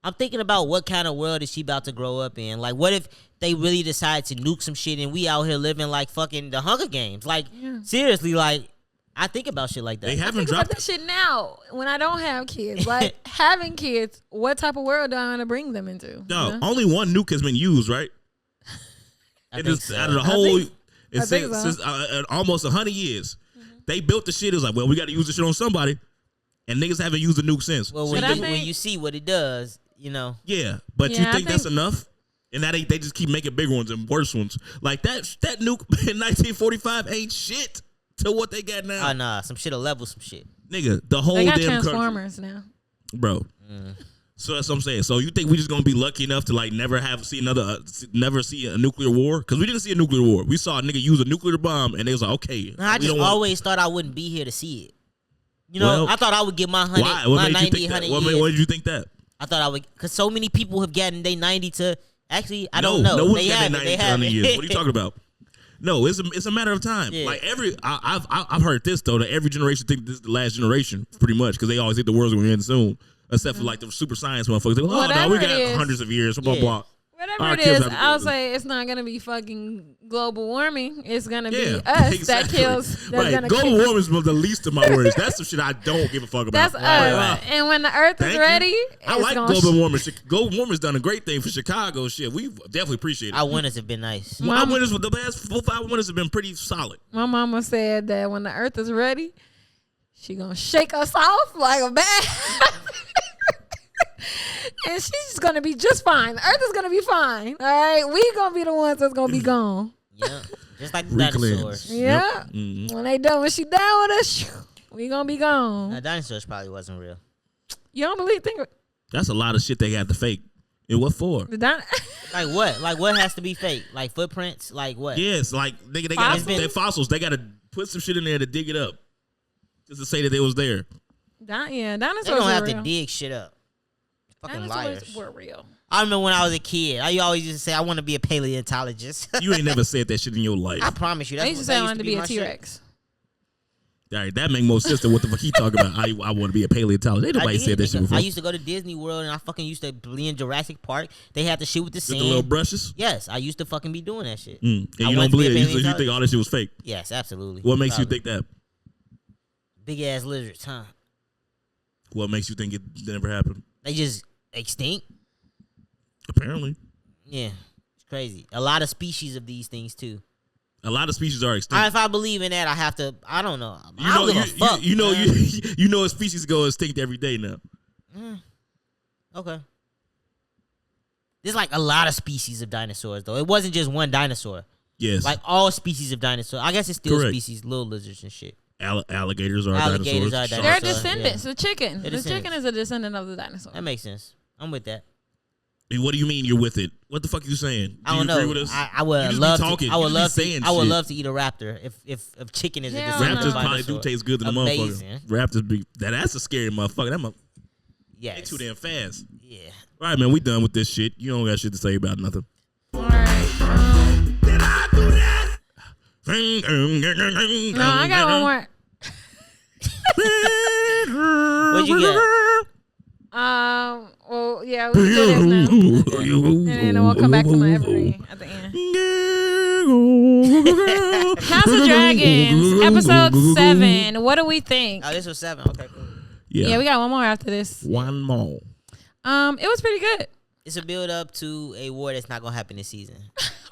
I'm thinking about what kind of world is she about to grow up in. Like, what if they really decide to nuke some shit and we out here living like fucking the Hunger Games? Like, seriously, like, I think about shit like that. They I haven't think about dropped. that shit now when I don't have kids. Like having kids, what type of world do I want to bring them into? No, You know? only one nuke has been used, right? I It think is so. out of the whole. I think Since almost 100 years, they built the shit. It was like, well, we got to use this shit on somebody, and niggas haven't used a nuke since. Well, So when I you, think- when you see what it does, you know. yeah, but Yeah, you I think that's think- enough? And that ain't. They just keep making bigger ones and worse ones. Like that nuke in 1945 ain't shit to what they got now. Oh, nah, some shit'll level some shit. Nigga, the whole They got damn country, Transformers now. bro. So that's what I'm saying. So you think we just gonna be lucky enough to like never see a nuclear war? Because we didn't see a nuclear war. We saw a nigga use a nuclear bomb, and they was like, okay. I we just don't want- always thought I wouldn't be here to see it. You know, Well, I thought I would get my 100, Why? What my made 90, you think 100 that? What years. made you think that? I thought I would, because so many people have gotten they 90 to, actually, I No, don't know. no one's They got haven't. their They 90 to 100 haven't. years. What are you talking about? No, it's a matter of time. Yeah. Like I've heard this though, that every generation think this is the last generation, pretty much, because they always think the world's gonna end soon. Except for like the super science motherfuckers. They go, oh no, Whatever we it got is. hundreds of years. Blah Yeah. blah. Whatever Our it kids is, have to I'll do say it's not gonna be fucking global warming. It's gonna Yeah, be us exactly. that kills. That's right. gonna Global kill. warming is the least of my worries. That's some shit I don't give a fuck about. That's us. And when the Earth Thank is you. ready, I it's like gonna global warming. Global warming's done a great thing for Chicago. Shit, we definitely appreciate it. Our winters have been nice. Our winters, the last 4-5 winters have been pretty solid. My mama said that when the Earth is ready, she gonna shake us off like a bath. And she's gonna be just fine. The Earth is gonna be fine. All right, we gonna be the ones that's gonna be gone. Yeah, just like the Recleanse. dinosaurs. Yeah. Mhm. When they done, when she down with us, we gonna be gone. Now, dinosaurs probably wasn't real. You don't believe? Think That's a lot of shit they have to fake. And what for? the din- Like what? Like what has to be fake? Like footprints? Like what? Yes, like they got Fossils? their fossils. They got to put some shit in there to dig it up, just to say that it was there. Yeah, They dinosaurs don't were have real. to dig shit up. Fucking Dinosaurs liars. were real. I remember when I was a kid. I always used to say I want to be a paleontologist. You ain't never said that shit in your life. I promise you. That's I used to what say I that wanted to be a my shit. T-Rex. All right, that make more sense than what the fuck he talking about. I want to be a paleontologist. Ain't nobody I did, said that shit nigga. before. I used to go to Disney World and I fucking used to be in Jurassic Park. They had the shit with the With sand. the little brushes. Yes, I used to fucking be doing that shit. And I you wanted don't to be a believe it. You paleontologist. think all that shit was fake. Yes, absolutely. What makes you Probably. think that? Big ass lizards, huh? What makes you think it never happened? They just extinct. Apparently, Yeah, it's crazy. A lot of species of these things too. a lot of species are extinct. If I believe in that, I have to. I don't know. I don't give a fuck. you know, man. you know, a species go extinct every day now. Okay. There's like a lot of species of dinosaurs though. It wasn't just one dinosaur. Yes, Like all species of dinosaurs. I guess it's still Correct. species, little lizards and shit. alligators are Alligators dinosaurs. are They're dinosaurs. descendants. The chicken. They're The chicken descendants. is a descendant of the dinosaur. That makes sense. I'm with that. And what do you mean you're with it? What the fuck are you saying? I don't you know. agree with us? I You would just be love talking. to. I You would just be love to. saying I would shit. love to eat a raptor if chicken is a Hell descendant no. Raptors of probably do dinosaur. taste good to the Amazing. motherfucker. Raptors be that's a scary motherfucker. That they Yes. too damn fast. Yeah. All right, man, we done with this shit. You don't got shit to say about nothing. All right. Did I do that? No, I got one more. What'd you get? Well, yeah, we can do this now. And then we'll come back to my evergreen at the end. House of Dragons, episode 7. What do we think? Oh, this was 7. Okay, cool. Yeah, we got one more after this. one more. It was pretty good. It's a build up to a war that's not gonna happen this season.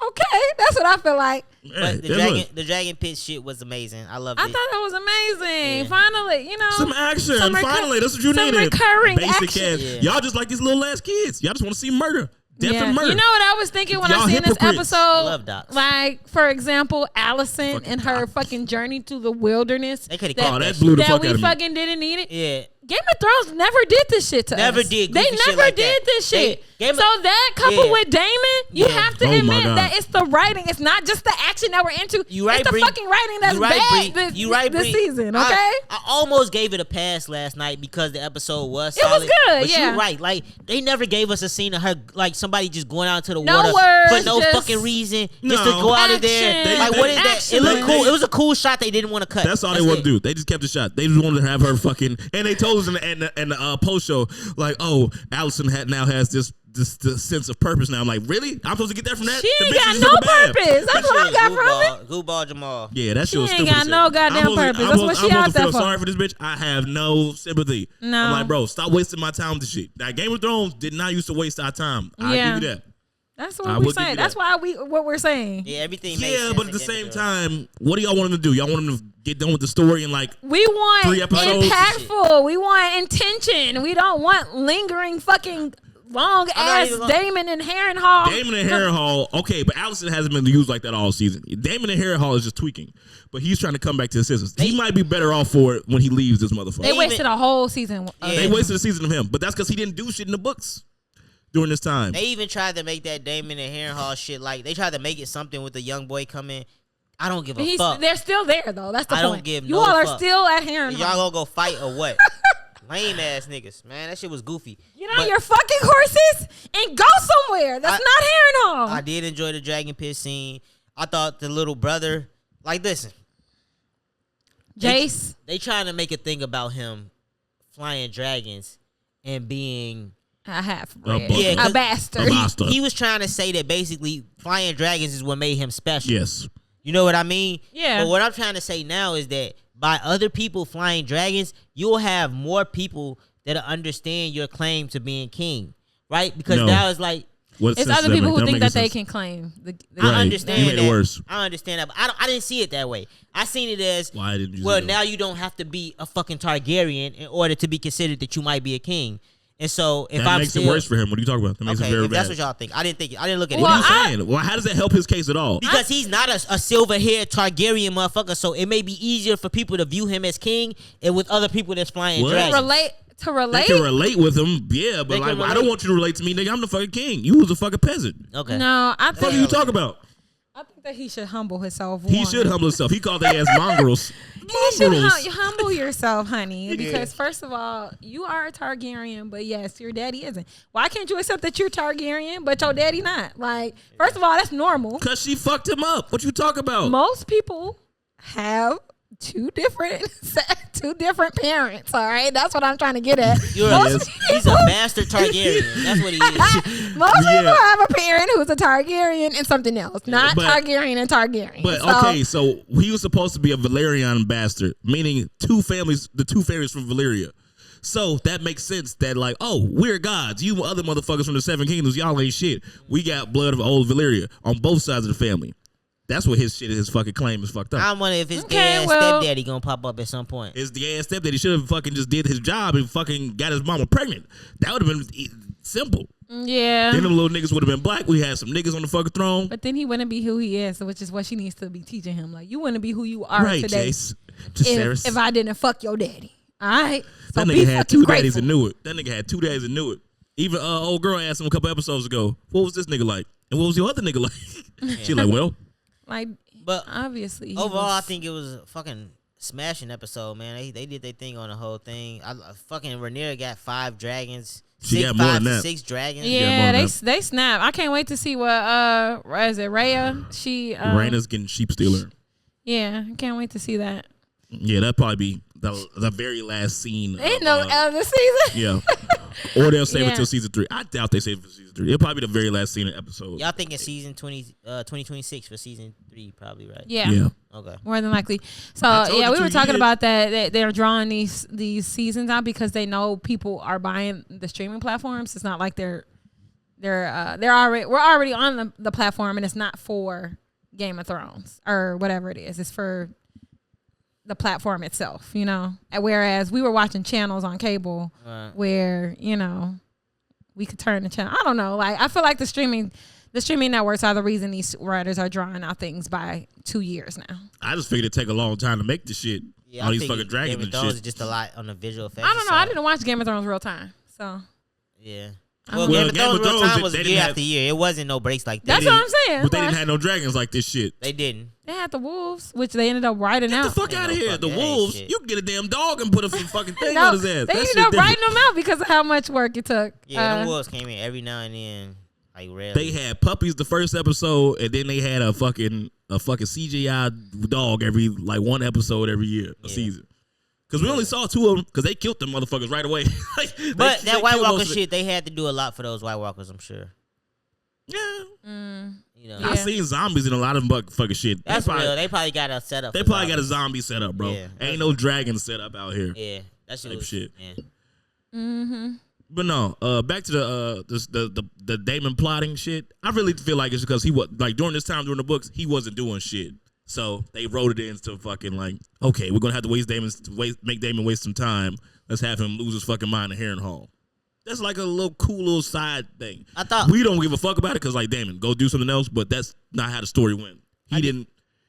Okay, that's what I feel like. But the dragon pit shit was amazing. I loved I it. thought that was amazing. Yeah. Finally, you know, Some action. Some Finally, that's what you some needed. recurring Basic action. ass. Yeah. Y'all just like these little ass kids. Y'all just want to see murder. Death and murder. You know what I was thinking when Y'all I seen this hypocrites. episode? I love docs. Like, for example, Allison Fucking and her docs. fucking journey through the wilderness. They could have that, kept that that blew the shit. fuck that out we of me. fucking didn't need it. Yeah. Game of Thrones never did this shit to Never us. did They goofy shit never like did that. this shit. Game of- So that coupled Yeah. with Damon, you Yeah. have to Oh my admit God. that it's the writing. It's not just the action that we're into. You right, it's the Bree. fucking writing that's You right, bad Bree. this, You right, this Bree. season, okay? I almost gave it a pass last night because the episode was It was solid. good, But yeah. you're right. Like, they never gave us a scene of her, like, somebody just going out to the No water words, for no just fucking reason. Just to No. go out of there. Action. Like, what is that? Action. It looked They- cool. It was a cool shot they didn't want to cut. That's all they want to do. They just kept the shot. They just wanted to have her fucking. And they told us in the post show, like, oh, Allison now has this sense of purpose now. I'm like, really? I'm supposed to get that from that? She The ain't bitch got is no super bad. purpose. That's what I got from it. Goofball Jamal. Yeah, that shit She was ain't stupid. got as no hell. goddamn I'm supposed to- purpose. I'm That's supposed- what she I'm out supposed to there feel for. sorry for this bitch. I have no sympathy. No. I'm like, bro, stop wasting my time with this shit. Now, Game of Thrones did not used to waste our time. I Yeah. give you that. That's I what will we're give you saying. that. That's why what we're saying. Yeah, everything makes Yeah, sense but at in the Game same of Thrones. time, what do y'all want them to do? Y'all want them to get done with the story and like We want 3 episodes? impactful. We want intention. We don't want lingering fucking long I'm not ass even gonna- Damon and Harrenhal. Damon and Harrenhal, okay, but Allison hasn't been used like that all season. Damon and Harrenhal is just tweaking, but he's trying to come back to his sisters. He might be better off for it when he leaves this motherfucker. They wasted a whole season. Yeah. They wasted a season of him, but that's because he didn't do shit in the books during this time. They even tried to make that Damon and Harrenhal shit, like, they tried to make it something with the young boy coming. I don't give a fuck. They're still there though. That's the I point. don't give you no all are fuck. still at Harrenhal. Y'all gonna go fight or what? Lame ass niggas, man. That shit was goofy. Get on But your fucking horses and go somewhere. That's not Harrenhal. I did enjoy the dragon pit scene. I thought the little brother, like, listen, Jace. they trying to make a thing about him flying dragons and being A half Yeah, breed. 'cause A bastard. A bastard. He was trying to say that basically flying dragons is what made him special. Yes. You know what I mean? Yeah. But what I'm trying to say now is that by other people flying dragons, you'll have more people that'll understand your claim to being king, right? Because No. now it's like, What It's sense other does people make? who That think don't that make they sense. can claim. I Right. understand You made it that. worse. I understand that, but I didn't see it that way. I seen it as, Why didn't you? well, say that? now you don't have to be a fucking Targaryen in order to be considered that you might be a king. And so if that I'm makes still, it worse for him. What are you talking about? That makes okay, it very if that's bad. what y'all think, I didn't look at it. Well, What are you saying? Well, how does that help his case at all? Because he's not a silver-haired Targaryen motherfucker, so it may be easier for people to view him as king and with other people that's flying What? dragons. To They relate. can relate with him, yeah, They but can like, I relate. don't want you to relate to me, nigga. I'm the fucking king. You was a fucking peasant. Okay. No, I What are think you talking about? that he should humble himself. He one. should humble himself. He called their ass mongrels. You should Mongrels. humble yourself, honey. Because first of all, you are a Targaryen, but yes, your daddy isn't. Why can't you accept that you're Targaryen, but your daddy not? Like, first of all, that's normal. Cause she fucked him up. What you talking about? Most people have two different parents. All right, that's what I'm trying to get at. He's a bastard Targaryen. That's what he is. Most Yeah. people have a parent who's a Targaryen and something else, not But- Targaryen and Targaryen. But So- okay, so he was supposed to be a Valerian bastard, meaning the two families from Valyria. So that makes sense that like, oh, we're gods. You other motherfuckers from the Seven Kingdoms, y'all ain't shit. We got blood of old Valyria on both sides of the family. That's what his shit, his fucking claim is fucked up. I wonder if his Okay, gay ass well- stepdaddy gonna pop up at some point. It's the ass step that he should have fucking just did his job and fucking got his mama pregnant. That would have been simple. yeah. Then them little niggas would have been black. We had some niggas on the fucking throne. But then he wouldn't be who he is, which is what she needs to be teaching him. Like, you wouldn't be who you are Right, today Jace. Jaceres. if I didn't fuck your daddy. All right? So That be nigga had fucking two daddies grateful. and knew it. That nigga had 2 daddies and knew it. Even old girl asked him a couple episodes ago, what was this nigga like? And what was your other nigga like? She like, well, Like, But obviously. he overall, I was- think it was a fucking smashing episode, man. They did their thing on the whole thing. Fucking Rhaenyra got 5 dragons. She got more than that. 6 dragons. Yeah, more they snap. I can't wait to see what is it Rhea? She Raina's getting sheep stealer. Yeah, I can't wait to see that. Yeah, that'd probably be the very last scene. Ain't of, no other season. yeah. Or they'll save Yeah. it till season 3. I doubt they save it for season 3. It'll probably be the very last scene of episode. Y'all thinking season 2026 for season 3, probably, right? Yeah. Okay. More than likely. So I told yeah, you we were 2 talking years. about that. They're drawing these seasons out because they know people are buying the streaming platforms. It's not like we're already on the platform, and it's not for Game of Thrones or whatever it is. It's for the platform itself, you know. And whereas we were watching channels on cable Right. where we we could turn the channel. I don't know. Like I feel like the streaming networks are the reason these writers are drawing out things by 2 years now. I just figured it'd take a long time to make the shit. Yeah, all I these think fucking dragons Game of and Thrones shit. is just a lot on the visual effects. I don't know. I didn't watch Game of Thrones real time, so Yeah. Well, Game of Thrones real time they was didn't year have- after year. It wasn't no breaks like that. that's what I'm saying. But they Like, didn't have no dragons like this shit. They didn't. they had the wolves, which they ended up writing Get out. the fuck Ain't out of no here. fuck The that wolves, shit. you can get a damn dog and put a fucking thing No, on his ass. they That ended shit up different. writing them out because of how much work it took. Yeah, them wolves came in every now and then. Like rarely. They had puppies the first episode, and then they had a fucking CGI dog every like one episode every year a season. Because we only saw 2 of them because they killed them motherfuckers right away. Like, But they that White killed Walker most of shit, they had to do a lot for those White Walkers, I'm sure. Yeah, You know, I seen zombies in a lot of fucking shit. that's real. They probably got a setup. They for probably got a zombies. zombie set up, bro. Yeah. Ain't no dragon set up out here. Yeah, that shit Type was shit. Yeah. But no, back to the Damon plotting shit. I really feel like it's because he was like during this time during the books he wasn't doing shit, so they wrote it into fucking like, okay, we're gonna have to make Damon waste some time. Let's have him lose his fucking mind in Harrenhal. That's like a little cool little side thing. I thought We don't give a fuck about it because like Damon, go do something else. But that's not how the story went.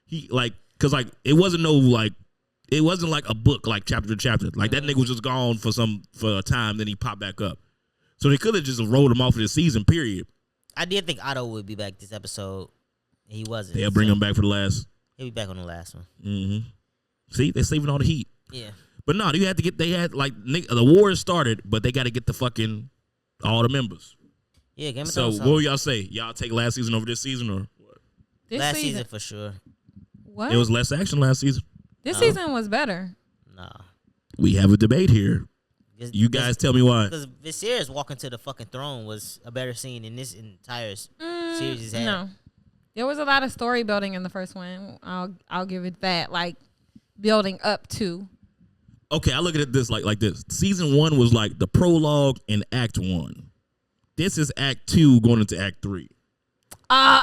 Because like it wasn't no like. It wasn't like a book, like chapter to chapter. Like that nigga was just gone for a time, then he popped back up. So they could have just rolled him off of the season, period. I did think Otto would be back this episode. He wasn't. They'll bring him back for the last. He'll be back on the last one. Mm-hmm. See, they're saving all the heat. Yeah. But no, you had to get. They had like the war started, but they got to get the fucking all the members. Yeah, Game of So Thrones. what will y'all say? Y'all take last season over this season, or what? This last season for sure. What? It was less action last season. This season was better. Nah. We have a debate here. You guys tell me why. Because Viserys walking to the fucking throne was a better scene in this entire series. Has had. No, there was a lot of story building in the first one. I'll give it that. Like building up to. Okay, I look at it this like this. Season 1 was like the prologue in Act 1. This is Act 2 going into Act 3.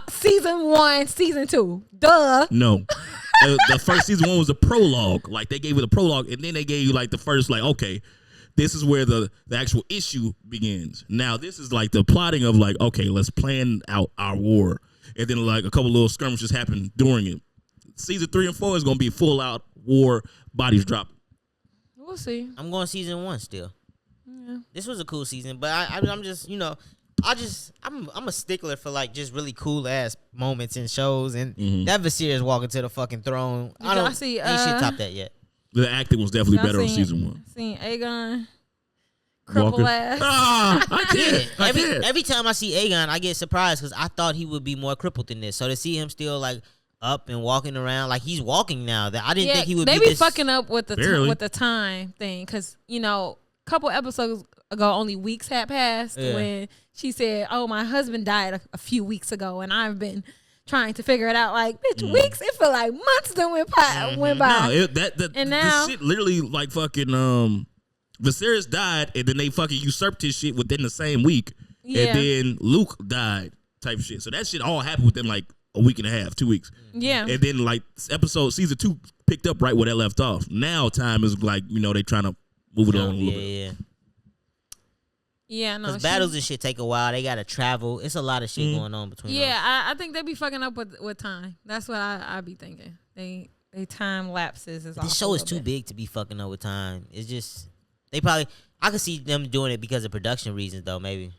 Season 1, season 2. Duh. No. The first season 1 was a prologue. Like they gave it a prologue, and then they gave you like the first, like, okay, this is where the actual issue begins. Now this is like the plotting of like, okay, let's plan out our war. And then like a couple little skirmishes happen during it. Season 3 and 4 is gonna be full out war, bodies dropping. We'll see. I'm going season 1 still. Yeah. This was a cool season, but I'm just, I'm a stickler for like just really cool ass moments in shows, and that Viserys walking to the fucking throne. I don't see ain't shit top that yet. The acting was definitely better on season 1. Seen Aegon cripple ass. I can't. Every time I see Aegon, I get surprised because I thought he would be more crippled than this. So to see him still like up and walking around like he's walking now, that I didn't think he would. They be be this fucking up with the time thing because a couple episodes ago only weeks had passed when she said, "Oh, my husband died a few weeks ago, and I've been trying to figure it out." Like, bitch, weeks? It feel like months that went by. No, and now this shit literally like fucking Viserys died, and then they fucking usurped his shit within the same week, and then Luke died, type shit. So that shit all happened within like a week and a half, 2 weeks. Yeah, and then like season 2 picked up right where that left off. Now time is like they trying to move it on a little bit. Yeah, no. Because battles and shit take a while. They gotta travel. It's a lot of shit going on between. Yeah, I think they be fucking up with time. That's what I be thinking. They time lapses is. This show is too big to be fucking up with time. It's just they probably. I could see them doing it because of production reasons though. Maybe.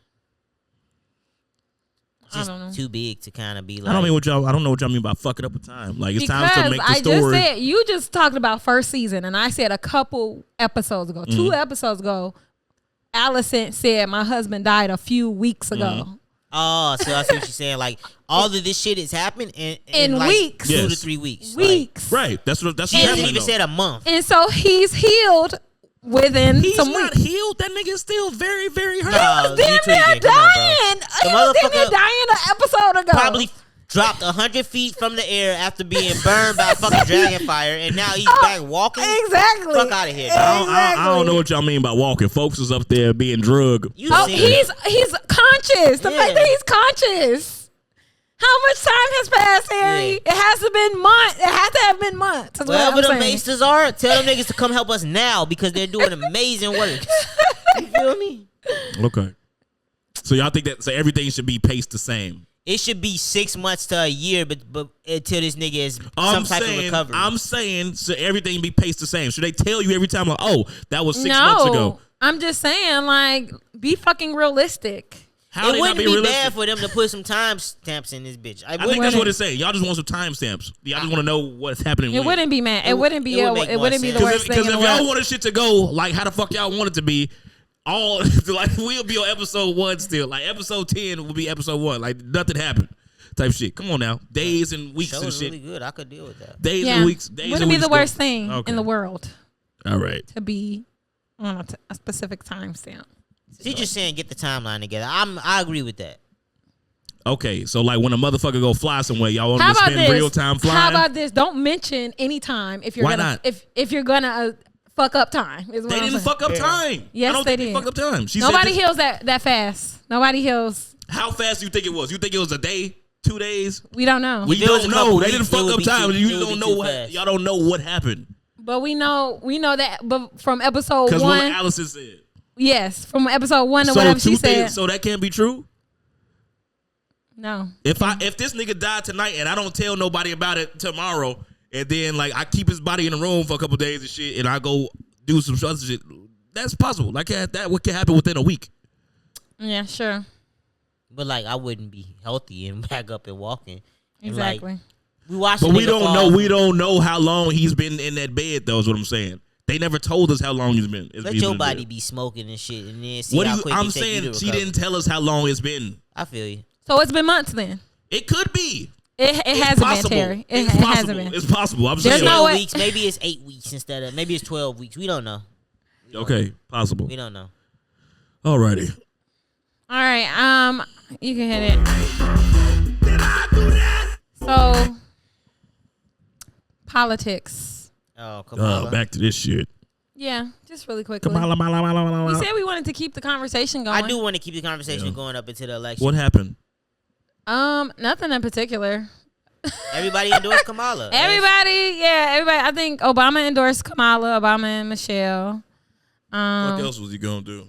It's just I don't know. too big to kind of be like. I don't know what y'all mean by fucking up with time. Like it's time to make the story. I just said you just talked about first season, and I said a couple episodes ago, 2 episodes ago, Allison said my husband died a few weeks ago. Oh, so I see what you're saying. Like all of this shit has happened in like weeks, 2 to Yes. 3 weeks. Weeks, Right. That's what She hasn't happening. even said a month. and so he's healed within He's some not weeks. healed. That nigga is still very, very hurt. No, Damn you near tweaking. Come on, bro. dying. The He was damn near motherfucker dying an episode ago. Probably dropped 100 feet from the air after being burned by fucking dragon fire, and now he's back walking. Exactly. Fuck out of here, dog. I don't know what y'all mean by walking. Folks is up there being drugged. You Oh, seen he's conscious. The Yeah. fact that he's conscious. How much time has passed, Harry? Yeah. It has to been months. It has to have been months. is what Wherever I'm the saying. maesters are, tell them niggas to come help us now because they're doing amazing work. You feel me? Okay. So y'all think that everything should be paced the same? It should be 6 months to a year, but until this nigga is some type of recovery. I'm saying so everything be paced the same. Should they tell you every time like, oh, that was 6 months ago? I'm just saying, like, be fucking realistic. How it wouldn't be bad for them to put some time stamps in this bitch. I think that's what it's saying. Y'all just want some time stamps. Y'all just want to know what's happening. It wouldn't be, man. It wouldn't be. It wouldn't be the worst thing in the world. Because if y'all wanted shit to go like how the fuck y'all want it to be, all like we'll be on episode 1 still. Like episode 10 will be episode 1. Like nothing happened. Type shit. Come on now. Days and weeks and shit. Really good. I could deal with that. Days and weeks. Wouldn't be the worst thing in the world. All right. To be on a specific timestamp. She's just saying get the timeline together. I agree with that. Okay, so like when a motherfucker go fly somewhere, y'all want to spend real time flying? How about this? Don't mention any time if you're if you're gonna fuck up time. They didn't fuck up time. Yes, they did. Fuck up time. Nobody heals that fast. Nobody heals. How fast do you think it was? You think it was a day, 2 days? We don't know. We don't know. They didn't fuck up time. You don't know what. Y'all don't know what happened. But we know that. But from episode 1, because what Allison said. Yes, from episode 1 to whatever she said. So that can't be true. No. If this nigga died tonight and I don't tell nobody about it tomorrow, and then like I keep his body in the room for a couple days and shit, and I go do some other shit, that's possible. Like that, what can happen within a week? Yeah, sure. But like I wouldn't be healthy and back up and walking. Exactly. And, like, we watched. But we don't know. We don't know how long he's been in that bed. Though is what I'm saying. They never told us how long he's been. Let your body be smoking and shit, and then see how quick I'm saying she didn't tell us how long it's been. I feel you. So it's been months then. It could be. It hasn't been, Terry. It hasn't been. It's possible. I'm saying 12 weeks. Maybe it's 8 weeks instead of. Maybe it's 12 weeks. We don't know. Okay, possible. We don't know. Alrighty. All right. You can hit it. Did I do that? So, politics. Oh, Kamala. Back to this shit. Yeah, just really quickly. Kamala. We said we wanted to keep the conversation going. I do want to keep the conversation going up until the election. What happened? Nothing in particular. Everybody endorsed Kamala. Everybody. I think Obama endorsed Kamala, Obama and Michelle. What else was he gonna do?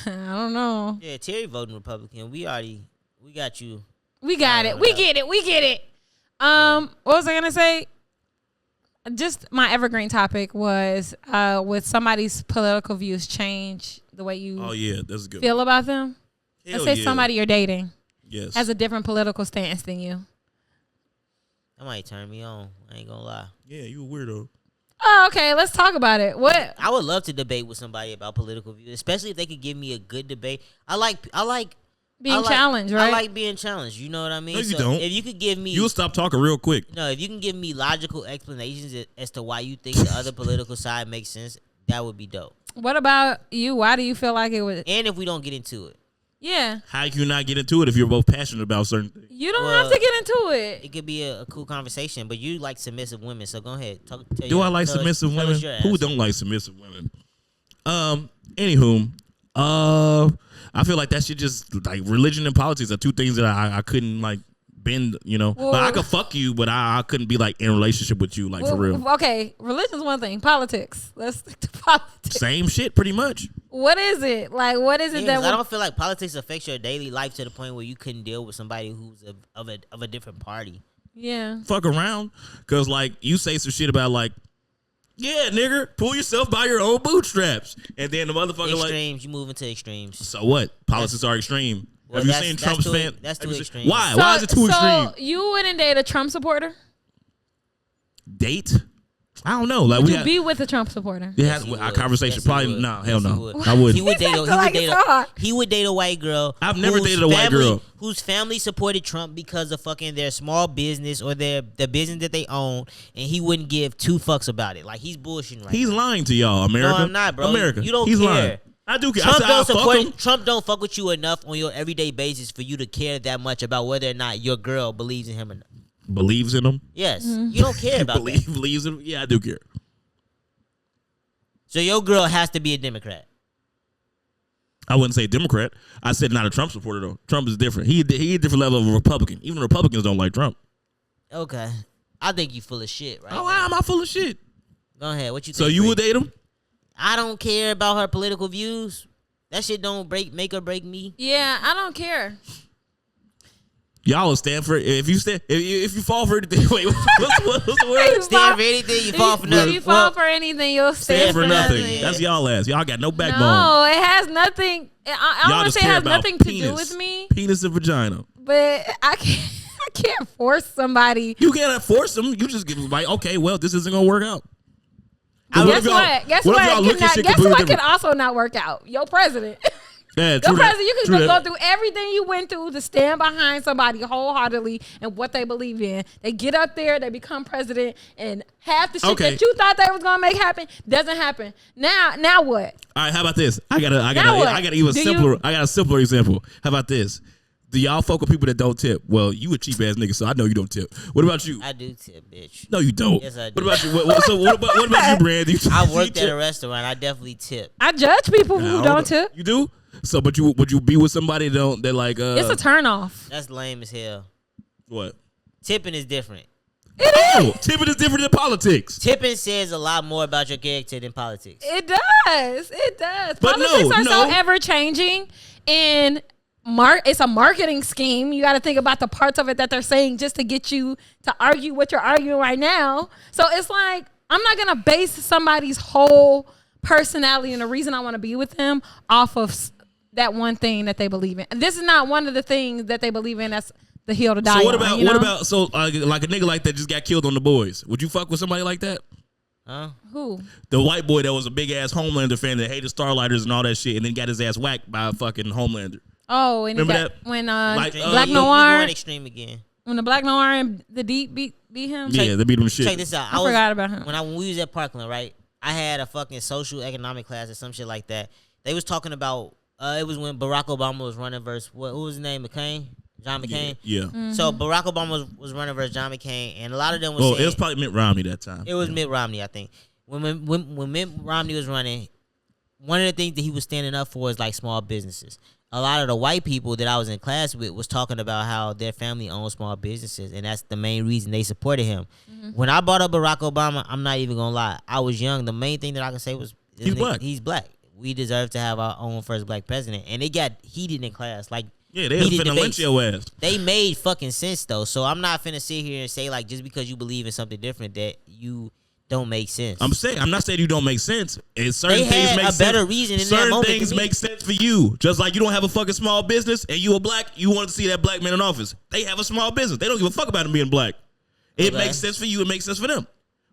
I don't know. Yeah, Terry voting Republican. We got you. We got it. We get it. What was I gonna say? Just my evergreen topic was would somebody's political views change the way you that's good. feel about them? Let's say somebody you're dating has a different political stance than you. That might turn me on. I ain't gonna lie. Yeah, you a weirdo. Oh, okay. Let's talk about it. What? I would love to debate with somebody about political views, especially if they could give me a good debate. I like being challenged, right? I like being challenged. You know what I mean? No, you don't. If you could give me, you'll stop talking real quick. No, if you can give me logical explanations as to why you think the other political side makes sense, that would be dope. What about you? Why do you feel like it would? And if we don't get into it. Yeah. How can you not get into it if you're both passionate about certain things? You don't have to get into it. It could be a cool conversation, but you like submissive women, so go ahead. Do I like submissive women? Who don't like submissive women? Anywho, I feel like that shit just like religion and politics are two things that I couldn't like bend, you know. Well, like, I could fuck you, but I couldn't be like in a relationship with you, like for real. Okay, religion's one thing. Politics. Let's stick to politics. Same shit, pretty much. What is it? Like, what is it that? I don't feel like politics affects your daily life to the point where you couldn't deal with somebody who's of a different party. Yeah. Fuck around, cause like you say some shit about like, yeah, nigger, pull yourself by your own bootstraps, and then the motherfucker extremes. You move into extremes. So what? Politics are extreme. Well, have you seen Trump's fan? That's too extreme. Why? Why is it too extreme? So you wouldn't date a Trump supporter? Date? I don't know. Like would you be with a Trump supporter? Yeah, our conversation probably no. Hell no. I wouldn't. He would date a white girl. I've never dated a white girl whose family supported Trump because of fucking their small business or the business that they own, and he wouldn't give two fucks about it. Like he's bullshitting. He's lying to y'all, America. No, I'm not, bro. America. You don't He's care. Lying. I do care. Trump don't fuck with you enough on your everyday basis for you to care that much about whether or not your girl believes in him or not. Believes in him? Yes. Mm-hmm. You don't care about that. Believes in him? Yeah, I do care. So your girl has to be a Democrat. I wouldn't say Democrat. I said not a Trump supporter though. Trump is different. He a different level of a Republican. Even Republicans don't like Trump. Okay. I think you full of shit, right? Oh, why am I full of shit? Go ahead. What you think? So you would date him? I don't care about her political views. That shit don't make or break me. Yeah, I don't care. Y'all will stand for if you stand if you fall for anything. Wait, what's the word? Stand for anything, you fall for nothing. If you fall for anything, you'll stand for nothing. That's y'all ass. Y'all got no backbone. No, it has nothing. I don't want to say it has nothing to do with me. Penis and vagina. But I can't force somebody. You can't force them. You just get like, okay, well, this isn't gonna work out. Guess what? Guess what can also not work out? Your president. Yeah, Your president, you can go through everything you went through to stand behind somebody wholeheartedly and what they believe in. They get up there, they become president, and half the shit that you thought they was gonna make happen doesn't happen. Now what? All right, how about this? I got a simpler example. How about this? Do y'all fuck with people that don't tip? Well, you a cheap ass nigga, so I know you don't tip. What about you? I do tip, bitch. No, you don't. Yes, I do. What about you? What about you, Brandy? I worked at a restaurant. I definitely tip. I judge people who don't tip. You do? So, but would you be with somebody that like? It's a turn off. That's lame as hell. What? Tipping is different. Tipping is different than politics. Tipping says a lot more about your character than politics. It does. But politics are so ever changing, and it's a marketing scheme. You got to think about the parts of it that they're saying just to get you to argue what you're arguing right now. So it's like, I'm not gonna base somebody's whole personality and the reason I want to be with them off of that one thing that they believe in. And this is not one of the things that they believe in. That's the hill to die. So what about like a nigga like that just got killed on The Boys? Would you fuck with somebody like that? Who? The white boy that was a big ass Homelander fan that hated Starlighters and all that shit, and then got his ass whacked by a fucking Homelander. Oh, and remember that when Black Noir going extreme again. When the Black Noir and the Deep beat him. Yeah, they beat him shit. Check this out. I forgot about him. When we was at Parkland, right? I had a fucking social economic class or some shit like that. They was talking about it was when Barack Obama was running versus who was his name? McCain? John McCain? Yeah. Mm-hmm. So Barack Obama was running versus John McCain, and a lot of them was saying, it was probably Mitt Romney that time. It was Mitt Romney, I think. When Mitt Romney was running, one of the things that he was standing up for is like small businesses. A lot of the white people that I was in class with was talking about how their family owns small businesses, and that's the main reason they supported him. Mm-hmm. When I brought up Barack Obama, I'm not even gonna lie, I was young. The main thing that I can say was he's black. He's black. We deserve to have our own first black president, and it got heated in class. Like, yeah, they was finna lynch your ass. They made fucking sense though, so I'm not finna sit here and say like just because you believe in something different that you don't make sense. I'm not saying you don't make sense. And certain they things had make a sense. better reason. In certain that moment things make sense for you. Just like you don't have a fucking small business and you a black, you want to see that black man in office. They have a small business. They don't give a fuck about him being black. It makes sense for you. It makes sense for them.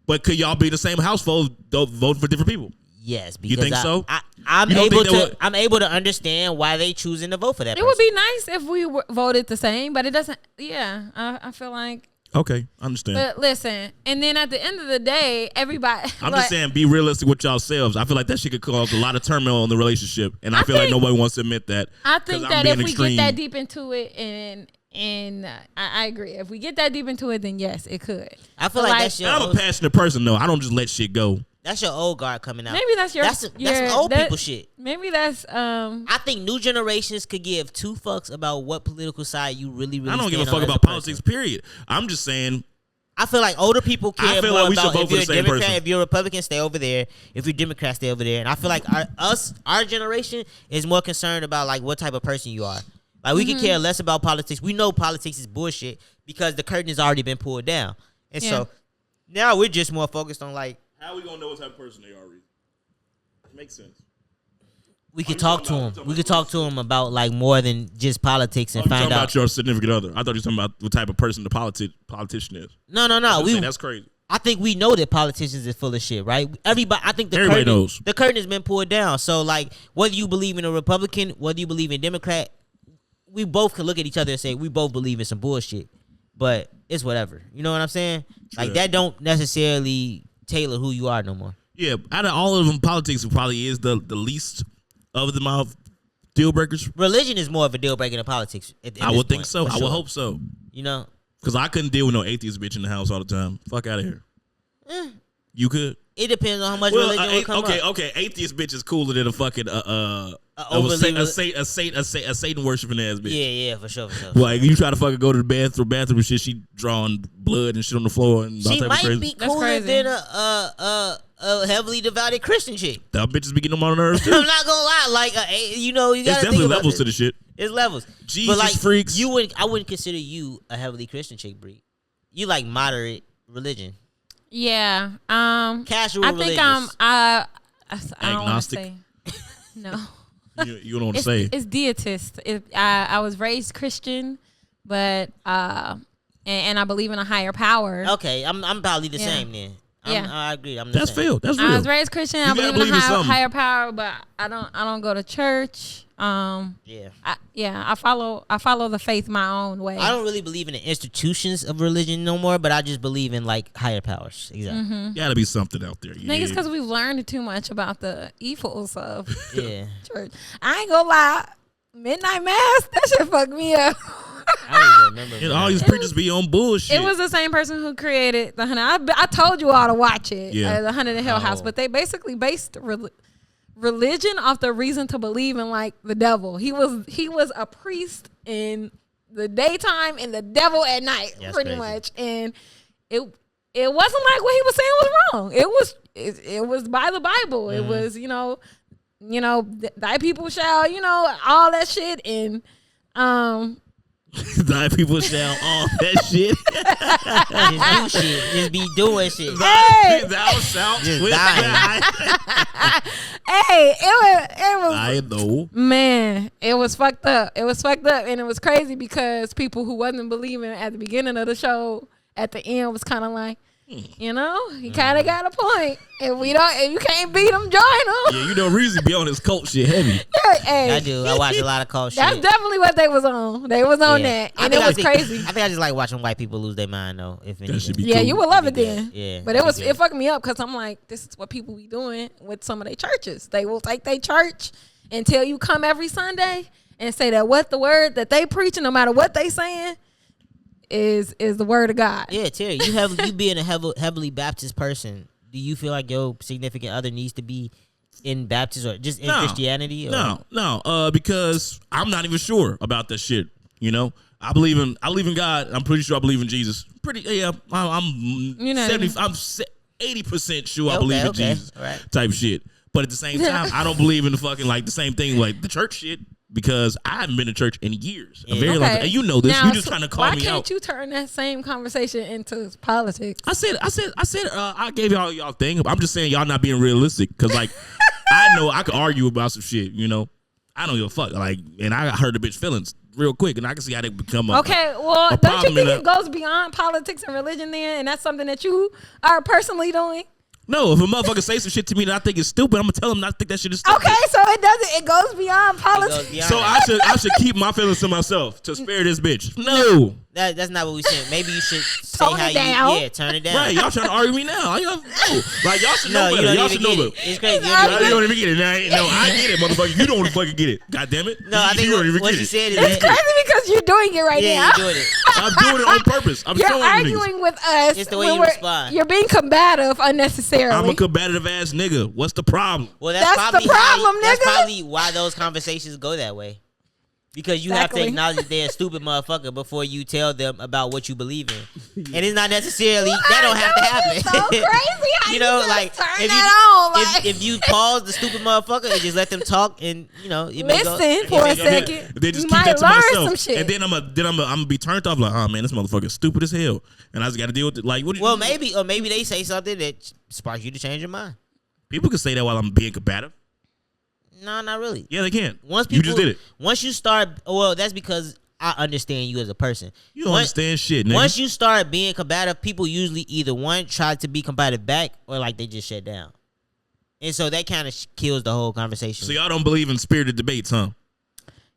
But could y'all be in the same household voting for different people? Yes, because you think so? I'm able to understand why they choosing to vote for that. It would be nice if we voted the same, but it doesn't. Yeah, I feel like. Okay, I understand. But listen, and then at the end of the day, everybody. I'm just saying, be realistic with yourselves. I feel like that shit could cause a lot of turmoil in the relationship, and I feel like nobody wants to admit that. I think that if we get that deep into it, and I agree, if we get that deep into it, then yes, it could. I feel like that's your. I'm a passionate person though. I don't just let shit go. That's your old guard coming out. Maybe that's that's old people shit. Maybe that's I think new generations could give two fucks about what political side you really. I don't give a fuck about politics. Period. I'm just saying. I feel like older people care more like about if you're a Democrat, if you're a Republican, stay over there. If you're Democrat, stay over there. And I feel like our generation is more concerned about like what type of person you are. Like we can care less about politics. We know politics is bullshit because the curtain has already been pulled down, and so now we're just more focused on like. How are we gonna know what type of person they are? It makes sense. We could talk to him. We could talk to him about like more than just politics and find out about your significant other. I thought you were talking about what type of person the politician is. No. That's crazy. I think we know that politicians is full of shit, right? Everybody. I think everybody knows the curtain has been pulled down. So like, whether you believe in a Republican, whether you believe in Democrat, we both can look at each other and say we both believe in some bullshit. But it's whatever. You know what I'm saying? Like that don't necessarily tailor who you are no more. Yeah, out of all of them, politics probably is the least of the deal breakers. Religion is more of a deal breaker than politics. I would think so. I would hope so. You know, because I couldn't deal with no atheist bitch in the house all the time. Fuck out of here. You could. It depends on how much religion will come up. Okay. Atheist bitch is cooler than a fucking a Satan worshiping ass bitch. Yeah, for sure. Like you try to fucking go to the bathroom and shit, she drawing blood and shit on the floor and all she type might of crazy. be cooler than a a heavily devoted Christian chick. That bitches be getting on my nerves too. I'm not gonna lie, like you know, you gotta There's definitely think about levels this. to the shit. It's levels. Jesus but like, freaks. I wouldn't consider you a heavily Christian chick, Bree. You like moderate religion. Yeah. Casual I think religious. I don't want to Agnostic? say. No. You don't want to say. It's deitist. I was raised Christian, but and I believe in a higher power. Okay, I'm probably the same then. I agree. That's real. That's real. I was raised Christian. I believe in a higher power, but I don't go to church. I follow the faith my own way. I don't really believe in the institutions of religion no more, but I just believe in like higher powers. Exactly. Mm-hmm. Gotta be something out there. I think it's because we've learned too much about the evils of church. I ain't gonna lie, midnight mass, that shit fucked me up. I don't even remember. And all these preachers be on bullshit. It was the same person who created the 100. I told you all to watch it. Yeah. The 100 in Hell House, but they basically based religion off the reason to believe in like the devil. He was a priest in the daytime and the devil at night, pretty much. And it wasn't like what he was saying was wrong. It was by the Bible. Mm. It was thy people shall all that shit and thy people shall all that shit. Just do shit. Just be doing shit. Thou shalt just with dying. Hey, it was. I know. Man, it was fucked up. It was fucked up, and it was crazy because people who wasn't believing at the beginning of the show, at the end, was kind of like, you kind of got a point. If you can't beat them, join them. Yeah, Reezy be on his cult shit heavy. Hey, I do. I watch a lot of cult shit. That's definitely what they was on. They was on that, and it was crazy. I think I just like watching white people lose their mind though. If anything. Be yeah, cool. you would love it then. Yeah, but it fucked me up because I'm like, this is what people be doing with some of their churches. They will take their church until you come every Sunday and say that what the word that they preaching, no matter what they saying, is the word of God. Yeah, Terry, you being a heavily Baptist person, do you feel like your significant other needs to be in Baptist or just in Christianity? Or? No, because I'm not even sure about that shit. I believe in God. I'm pretty sure I believe in Jesus. I'm 80% sure I believe in Jesus type shit. But at the same time, I don't believe in the fucking like the same thing like the church shit. Because I haven't been to church in years. A very long time. And you know this. Now, you just trying to call me out. Why can't you turn that same conversation into politics? I gave y'all thing. I'm just saying y'all not being realistic. Because like, I know I could argue about some shit, I don't give a fuck. Like, and I hurt the bitch feelings real quick. And I can see how they become a don't you think it goes beyond politics and religion then? And that's something that you are personally doing? No, if a motherfucker say some shit to me that I think is stupid, I'm gonna tell him not to think that shit is stupid. Okay, so it goes beyond politics. So I should keep my feelings to myself to spare this bitch. No. That's not what we said. Maybe you should say turn it down. Turn it down. Right, y'all trying to argue me now. Y'all should know better. Y'all should know better. It's crazy. You don't even get it. No, I get it, motherfucker. You don't fucking get it. God damn it. No, I think what you said is it's crazy because you're doing it right now. You're doing it. I'm doing it on purpose. You're arguing with us. It's the way you respond. You're being combative unnecessarily. I'm a combative ass nigga. What's the problem? Well, that's the problem, nigga. That's probably why those conversations go that way. Because you have to acknowledge that they're a stupid motherfucker before you tell them about what you believe in. And it's not necessarily, that don't have to happen. So crazy how if you pause the stupid motherfucker and just let them talk and, it may go. Listen for a second. They just you keep that to myself. Some shit. And then I'm gonna be turned off like, oh man, this motherfucker stupid as hell. And I just gotta deal with it. Like, what? Maybe they say something that sparks you to change your mind. People can say that while I'm being combative. No, not really. Yeah, they can. You just did it. Once you start, that's because I understand you as a person. You don't understand shit, nigga. Once you start being combative, people usually either one try to be combative back or like they just shut down. And so that kind of kills the whole conversation. So y'all don't believe in spirited debates, huh?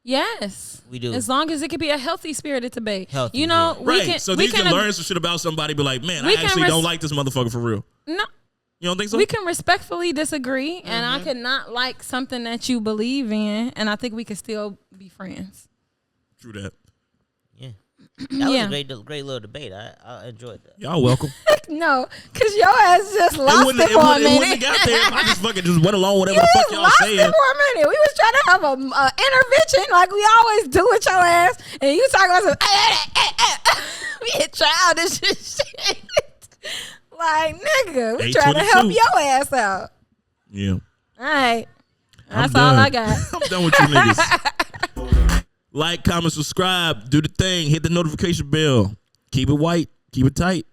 Yes, we do. As long as it could be a healthy spirited debate. Healthy, right. So you can learn some shit about somebody. Be like, man, I actually don't like this motherfucker for real. No. You don't think so? We can respectfully disagree, and I could not like something that you believe in, and I think we could still be friends. True that. Yeah. That was a great little debate. I enjoyed that. Y'all welcome. No, because your ass just lost it for a minute. It wouldn't have got there if I just fucking just went along with whatever the fuck y'all saying. You lost it for a minute. We was trying to have a intervention like we always do with your ass, and you talking about some we childish shit. Like, nigga, we trying to help your ass out. Yeah. All right. That's done. all I got. I'm done with you niggas. Like, comment, subscribe, do the thing, hit the notification bell. Keep it white, keep it tight.